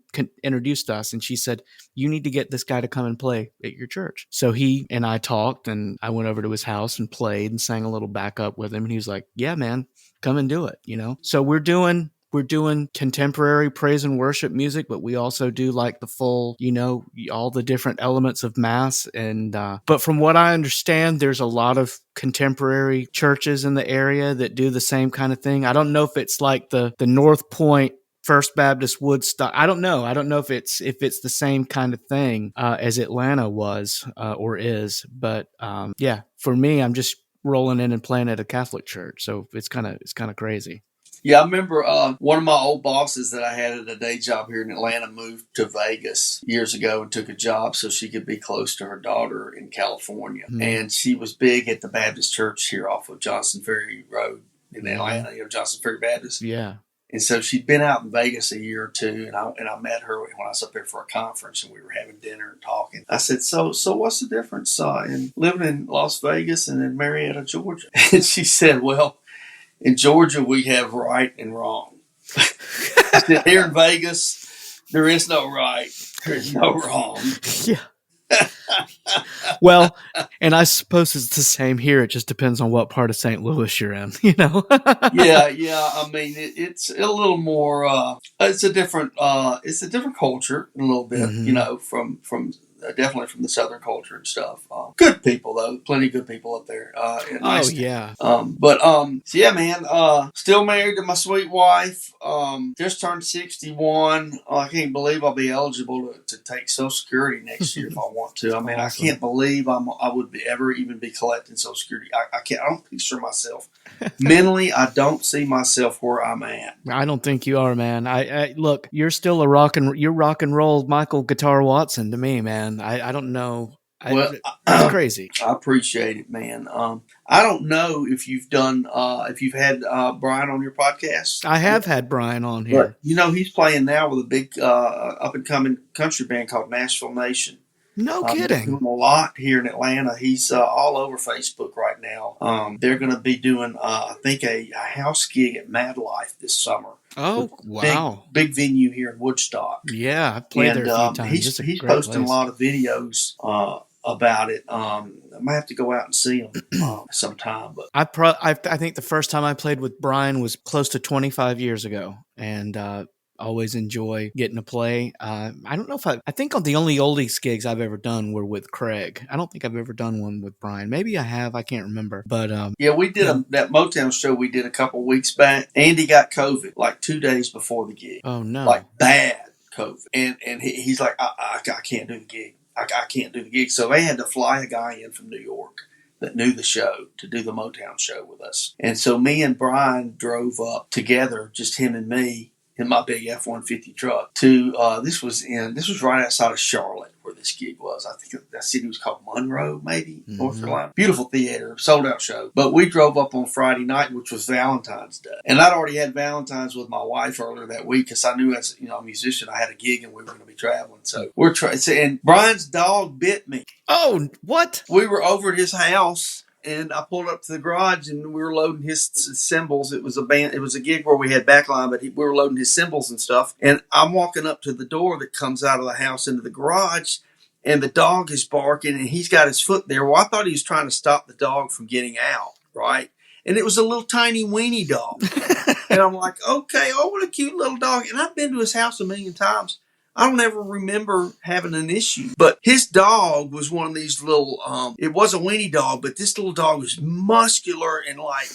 introduced us, and she said, you need to get this guy to come and play at your church. So he and I talked, and I went over to his house and played and sang a little backup with him. And he was like, yeah, man, come and do it, So we're doing contemporary praise and worship music, but we also do like the full, all the different elements of mass. And but from what I understand, there's a lot of contemporary churches in the area that do the same kind of thing. I don't know if it's like the North Point First Baptist Woodstock. I don't know. I don't know if it's the same kind of thing as Atlanta was or is. But for me, I'm just rolling in and playing at a Catholic church, so it's kind of crazy. Yeah, I remember one of my old bosses that I had at a day job here in Atlanta moved to Vegas years ago and took a job so she could be close to her daughter in California. And she was big at the Baptist church here off of Johnson Ferry Road in Atlanta, Johnson Ferry Baptist. Yeah. And so she'd been out in Vegas a year or two, and I met her when I was up there for a conference, and we were having dinner and talking. I said, "So what's the difference in living in Las Vegas and in Marietta, Georgia?" And she said, "Well, in Georgia, we have right and wrong." I said, "Here in Vegas, there is no right, there is no wrong." Yeah. Well, and I suppose it's the same here. It just depends on what part of St. Louis you're in, Yeah. I mean, it's a little more. It's a different culture a little bit, from definitely from the Southern culture and stuff. Good people though, plenty of good people up there. Nice yeah. So yeah, man. Still married to my sweet wife. Just turned 61. I can't believe I'll be eligible to take Social Security next year if I want to. I mean, awesome. I can't believe I would ever even be collecting Social Security. I can't. I don't picture myself mentally. I don't see myself where I'm at. I don't think you are, man. I look. You're still you're rock and roll Michael Guitar Watson to me, man. I don't know. It's crazy. I appreciate it, man. I don't know if you've had Brian on your podcast. I have had Brian on here. But, he's playing now with a big up and coming country band called Nashville Nation. No kidding. He's doing a lot here in Atlanta. He's all over Facebook right now. They're going to be doing, I think, a house gig at Mad Life this summer. Oh, wow. Big venue here in Woodstock. Yeah, I've played there a few times. He's posting a lot of videos about it. I might have to go out and see him sometime. But I think the first time I played with Brian was close to 25 years ago, and always enjoy getting to play. I don't know if I think on the only oldies gigs I've ever done were with Craig. I don't think I've ever done one with Brian. Maybe I have. I can't remember. But yeah, we did that Motown show we did a couple weeks back. Andy got COVID like 2 days before the gig. Oh no, like bad COVID, and he's like, I can't do the gig. I can't do the gig. So they had to fly a guy in from New York that knew the show to do the Motown show with us. And so me and Brian drove up together, just him and me, in my big F-150 truck to this was right outside of Charlotte where this gig was. I think that city was called Monroe, maybe, North Carolina. Beautiful theater, sold out show. But we drove up on Friday night, which was Valentine's Day. And I'd already had Valentine's with my wife earlier that week because I knew as a musician I had a gig and we were going to be traveling. So we're and Brian's dog bit me. Oh, what? We were over at his house. And I pulled up to the garage, and we were loading his cymbals. It was a gig where we had backline, but we were loading his cymbals and stuff. And I'm walking up to the door that comes out of the house into the garage, and the dog is barking, and he's got his foot there. Well, I thought he was trying to stop the dog from getting out, right? And it was a little tiny weenie dog. And I'm like, okay, oh, what a cute little dog. And I've been to his house a million times. I don't ever remember having an issue. But his dog was one of these little, it was a weenie dog, but this little dog was muscular and like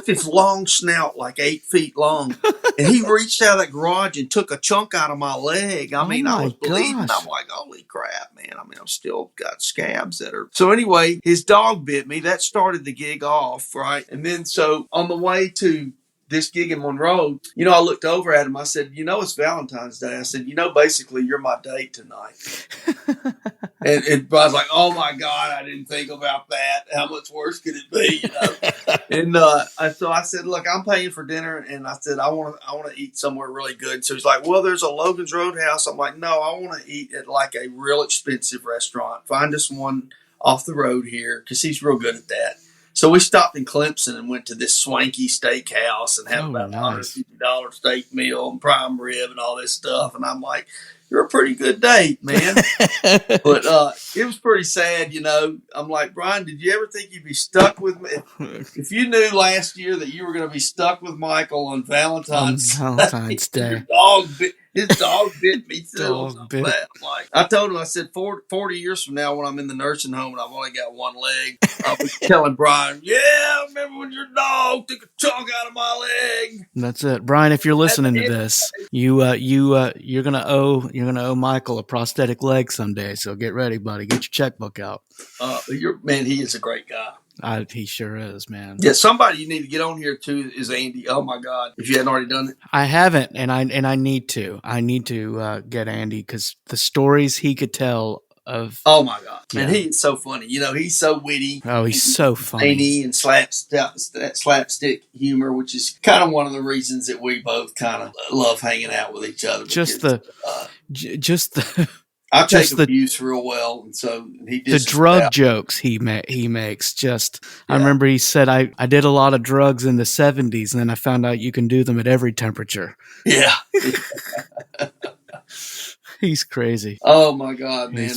this long snout, like 8 feet long. And he reached out of that garage and took a chunk out of my leg. I mean, I was bleeding. I'm like, holy crap, man. I mean, I've still got scabs that are. So anyway, his dog bit me. That started the gig off, right? And then so on the way to this gig in Monroe, I looked over at him. I said, it's Valentine's Day. I said, basically you're my date tonight. and Brian's like, oh my God, I didn't think about that. How much worse could it be? And so I said, look, I'm paying for dinner. And I said, I want to eat somewhere really good. So he's like, well, there's a Logan's Roadhouse. I'm like, no, I want to eat at like a real expensive restaurant. Find us one off the road here because he's real good at that. So we stopped in Clemson and went to this swanky steakhouse and had about $150 steak meal and prime rib and all this stuff. And I'm like, you're a pretty good date, man. But it was pretty sad, I'm like, Brian, did you ever think you'd be stuck with me? If you knew last year that you were going to be stuck with Michael on Valentine's Day. His dog bit me too. I told him, I said, 40 years from now when I'm in the nursing home and I've only got one leg, I was telling Brian, yeah, I remember when your dog took a chunk out of my leg. That's it. Brian, if you're listening to this, you're gonna owe Michael a prosthetic leg someday. So get ready, buddy. Get your checkbook out. He is a great guy. He sure is, man. Yeah, somebody you need to get on here too is Andy. Oh my God, if you hadn't already done it. I haven't, and I need to. I need to get Andy because the stories he could tell of. Oh my God, Yeah. and he's so funny. You know, he's so witty. Oh, he's so funny. And slapstick humor, which is kind of one of the reasons that we both kind of love hanging out with each other. Just because, the I take abuse real well, and so he did the drug jokes he makes. Just I remember he said I did a lot of drugs in the 70s, and then I found out you can do them at every temperature. Yeah. He's crazy. Oh my God, man!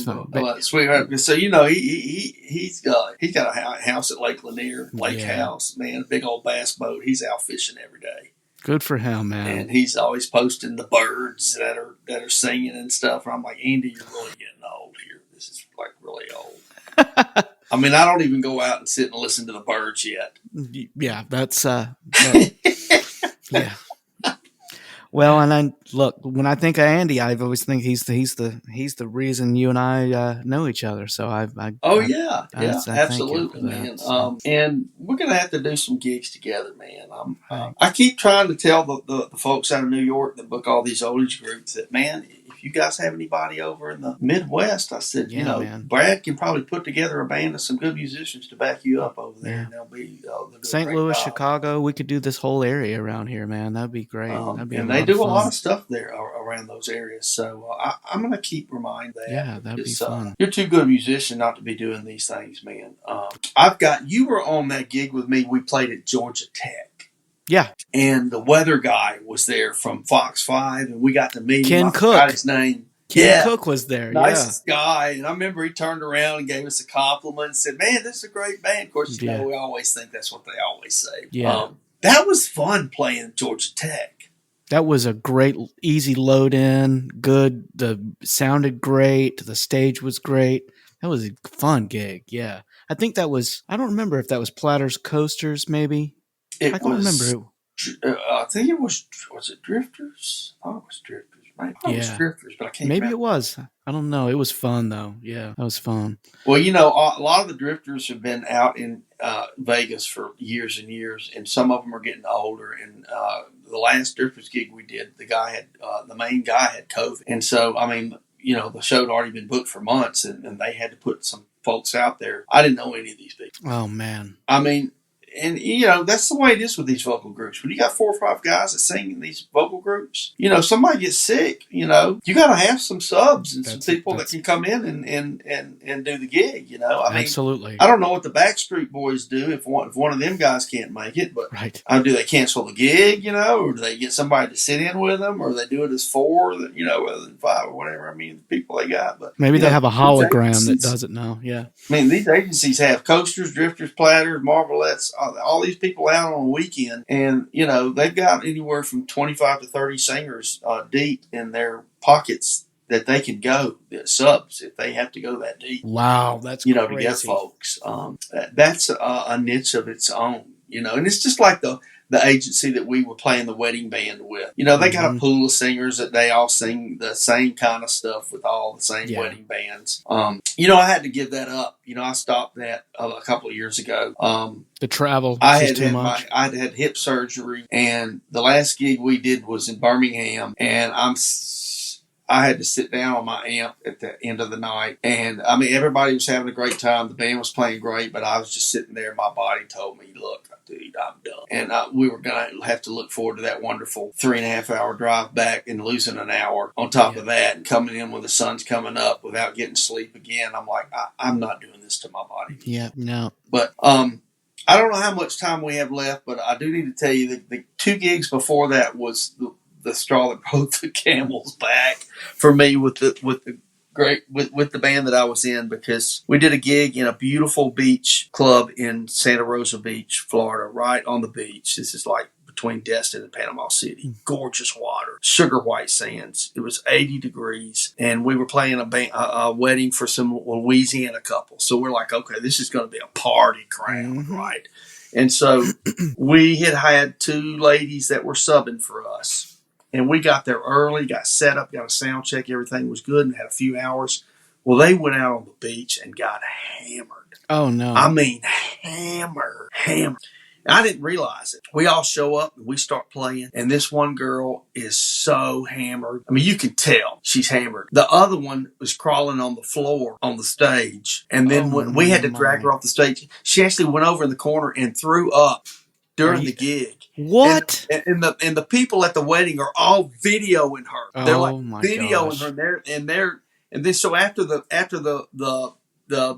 Sweetheart. So you know he's got a house at Lake Lanier, House, man, big old bass boat. He's out fishing every day. Good for him, man. And he's always posting the birds that are singing and stuff. And I'm like, Andy, you're really getting old here. This is like really old. I mean, I don't even go out and sit and listen to the birds yet. Yeah, that's yeah. Well, and look, when I think of Andy, I always think he's the reason you and I know each other. So I absolutely, man. And we're gonna have to do some gigs together, man. I keep trying to tell the folks out of New York that book all these oldies groups that, man, if you guys have anybody over in the Midwest, I said, man, Brad can probably put together a band of some good musicians to back you up over there. Yeah. And they'll be St. Louis, Chicago. We could do this whole area around here, man. That'd be great. That'd be they do a lot of stuff there around those areas. So I'm going to keep reminding that. Yeah, that'd be fun. You're too good a musician not to be doing these things, man. You were on that gig with me. We played at Georgia Tech. Yeah. And the weather guy was there from Fox 5, and we got to meet him. Ken Cook. I forgot his name. Ken Cook was there. Nicest guy. And I remember he turned around and gave us a compliment and said, man, this is a great band. Of course, you know, we always think that's what they always say. Yeah. That was fun playing Georgia Tech. That was a great, easy load in. Good. The sounded great. The stage was great. That was a fun gig. Yeah. I think that was, I don't remember if that was Platters Coasters, maybe. I don't remember who. I think it was it Drifters? I thought it was Drifters. Maybe it was Drifters, but I can't remember. Maybe it was. I don't know. It was fun, though. Yeah, that was fun. Well, you know, a lot of the Drifters have been out in Vegas for years and years, and some of them are getting older. And the last Drifters gig we did, the main guy had COVID. And so, I mean, you know, the show had already been booked for months, and they had to put some folks out there. I didn't know any of these people. Oh, man. I mean, and, you know, that's the way it is with these vocal groups. When you got 4 or 5 guys that sing in these vocal groups, you know, somebody gets sick, you know, you got to have some subs and some people that can come in and do the gig, you know. I mean, absolutely. I don't know what the Backstreet Boys do if one of them guys can't make it, but do they cancel the gig, you know, or do they get somebody to sit in with them, or they do it as 4, you know, rather than 5 or whatever. I mean, the people they got. But maybe they have a hologram that does it now, yeah. I mean, these agencies have Coasters, Drifters, Platters, Marvelettes, all these people out on a weekend, and you know they've got anywhere from 25 to 30 singers deep in their pockets that they can go subs if they have to go that deep. Wow, that's crazy. To get folks. That's a niche of its own, you know, and it's just like the agency that we were playing the wedding band with. You know, they got a pool of singers that they all sing the same kind of stuff with all the same wedding bands. You know, I had to give that up. You know, I stopped that a couple of years ago. The travel, I had hip surgery, and the last gig we did was in Birmingham, and I had to sit down on my amp at the end of the night. And, I mean, everybody was having a great time. The band was playing great, but I was just sitting there. My body told me, look, dude, I'm done. And we were going to have to look forward to that wonderful 3.5-hour drive back and losing an hour on top of that and coming in when the sun's coming up without getting sleep again. I'm like, I'm not doing this to my body. Yeah, no. But I don't know how much time we have left, but I do need to tell you that the 2 gigs before that was the straw that broke the camel's back for me with the band that I was in, because we did a gig in a beautiful beach club in Santa Rosa Beach, Florida, right on the beach. This is like between Destin and Panama City. Gorgeous water, sugar white sands. It was 80 degrees, and we were playing a wedding for some Louisiana couple. So we're like, okay, this is going to be a party crowd, right? And so we had 2 ladies that were subbing for us. And we got there early, got set up, got a sound check, everything was good, and had a few hours. Well, they went out on the beach and got hammered. Oh, no. I mean, hammer. I didn't realize it. We all show up and we start playing, and this one girl is so hammered. I mean, you can tell she's hammered. The other one was crawling on the floor on the stage, and then when we had to drag her off the stage, she actually went over in the corner and threw up during the gig. What? And the people at the wedding are all videoing her. They're like videoing her, and then so after the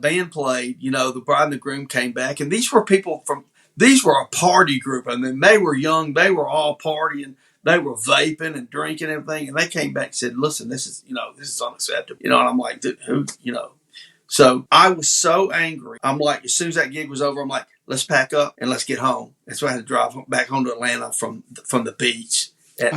band played, you know, the bride and the groom came back, and these were a party group. I mean, they were young, they were all partying, they were vaping and drinking and everything, and they came back and said, "Listen, this is unacceptable." You know, and I'm like, "Dude, who?" You know. So I was so angry. I'm like, as soon as that gig was over, I'm like, let's pack up and let's get home. And so I had to drive back home to Atlanta from the beach at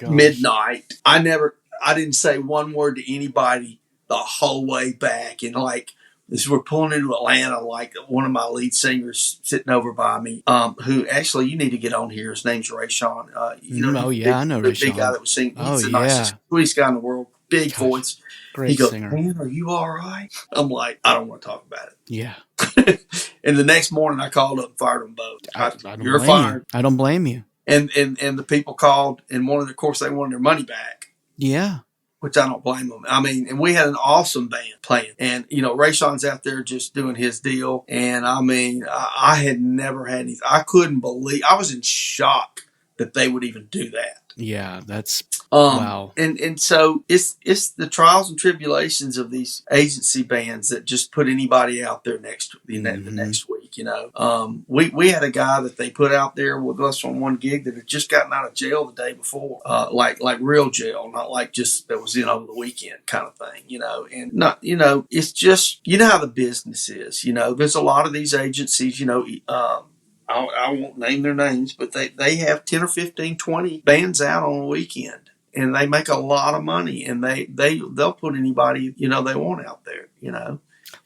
midnight. I didn't say one word to anybody the whole way back. And like, as we're pulling into Atlanta, like one of my lead singers sitting over by me, who actually you need to get on here. His name's Ray Sean. I know Ray Sean. Big guy that was singing. He's the nicest, sweetest guy in the world. Big voice. Great singer. Man, are you all right? I'm like, I don't want to talk about it. Yeah. And the next morning I called up and fired them both. You're fired. I don't blame you. And the people called and of course they wanted their money back. Yeah. Which I don't blame them. I mean, and we had an awesome band playing. And, you know, Ray Sean's out there just doing his deal. And I mean, I had never had anything. I couldn't believe, I was in shock that they would even do that. Yeah, that's wow. And so it's the trials and tribulations of these agency bands that just put anybody out there the next week. You know, we had a guy that they put out there with us on one gig that had just gotten out of jail the day before, like real jail, not like just that was over the weekend kind of thing. You know, and not it's just how the business is. You know, there's a lot of these agencies. You know. I won't name their names, but they have 10 or 15, 20 bands out on a weekend, and they make a lot of money, and they'll put anybody, they want out there,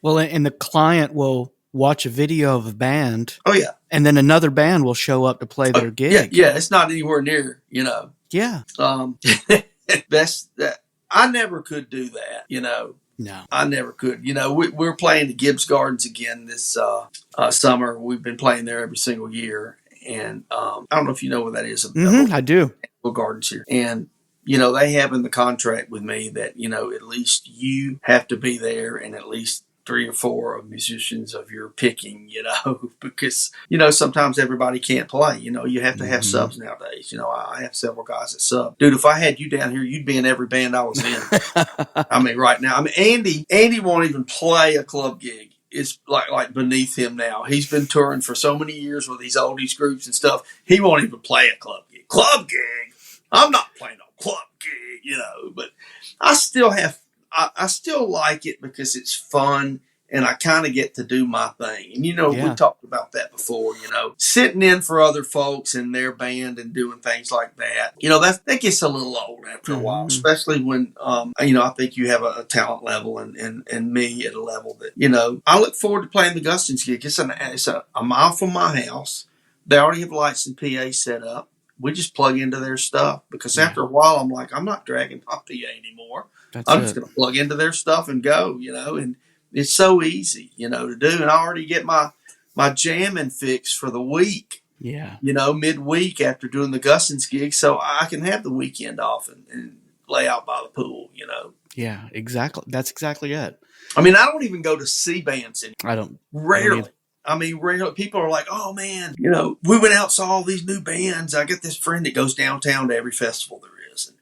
Well, and the client will watch a video of a band. Oh, yeah. And then another band will show up to play their gig. Yeah. It's not anywhere near, Yeah. That's that. I never could do that, No, I never could. We're playing the Gibbs Gardens again this summer. We've been playing there every single year. And I don't know if you know what that is. I do. Gardens here. And, they have in the contract with me that, at least you have to be there and at least 3 or 4 of musicians of your picking, because, sometimes everybody can't play. You have to have subs nowadays. I have several guys that sub. Dude, if I had you down here, you'd be in every band I was in. I mean, right now. I mean, Andy won't even play a club gig. It's like beneath him now. He's been touring for so many years with these oldies groups and stuff. He won't even play a club gig. Club gig? I'm not playing a club gig, but I still like it because it's fun and I kind of get to do my thing. And, we talked about that before, sitting in for other folks in their band and doing things like that. That gets a little old after a while, especially when, I think you have a talent level and me at a level that, I look forward to playing the Guston's gig. It's a mile from my house. They already have lights and PA set up. We just plug into their stuff because after a while, I'm like, I'm not dragging my PA anymore. I'm just going to plug into their stuff and go, and it's so easy, to do. And I already get my jamming fix for the week, midweek after doing the Guston's gig. So I can have the weekend off and lay out by the pool, Yeah, exactly. That's exactly it. I mean, I don't even go to see bands anymore. I don't. Rarely. Rarely. People are like, oh, man, we went out and saw all these new bands. I got this friend that goes downtown to every festival there is. And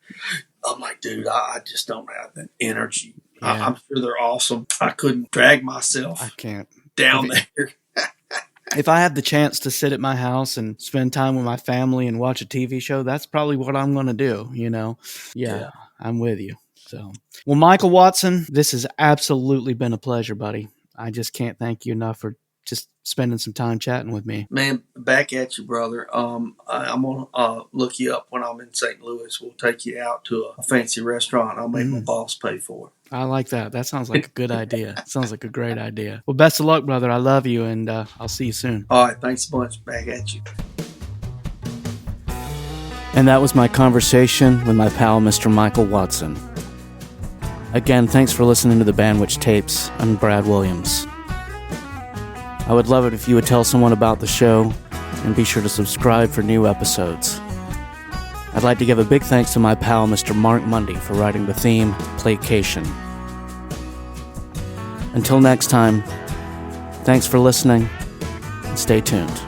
I'm like, dude, I just don't have that energy. Yeah. I'm sure they're awesome. I couldn't drag myself down there. If I have the chance to sit at my house and spend time with my family and watch a TV show, that's probably what I'm going to do, Yeah, I'm with you. So, well, Michael Watson, this has absolutely been a pleasure, buddy. I just can't thank you enough for just spending some time chatting with me. Man, back at you, brother. I'm going to look you up when I'm in St. Louis. We'll take you out to a fancy restaurant. I'll make my boss pay for it. I like that. That sounds like a good idea. Sounds like a great idea. Well, best of luck, brother. I love you, and I'll see you soon. All right. Thanks a bunch. Back at you. And that was my conversation with my pal, Mr. Michael Watson. Again, thanks for listening to the Bandwich Tapes. I'm Brad Williams. I would love it if you would tell someone about the show and be sure to subscribe for new episodes. I'd like to give a big thanks to my pal, Mr. Mark Mundy, for writing the theme, Placation. Until next time, thanks for listening, and stay tuned.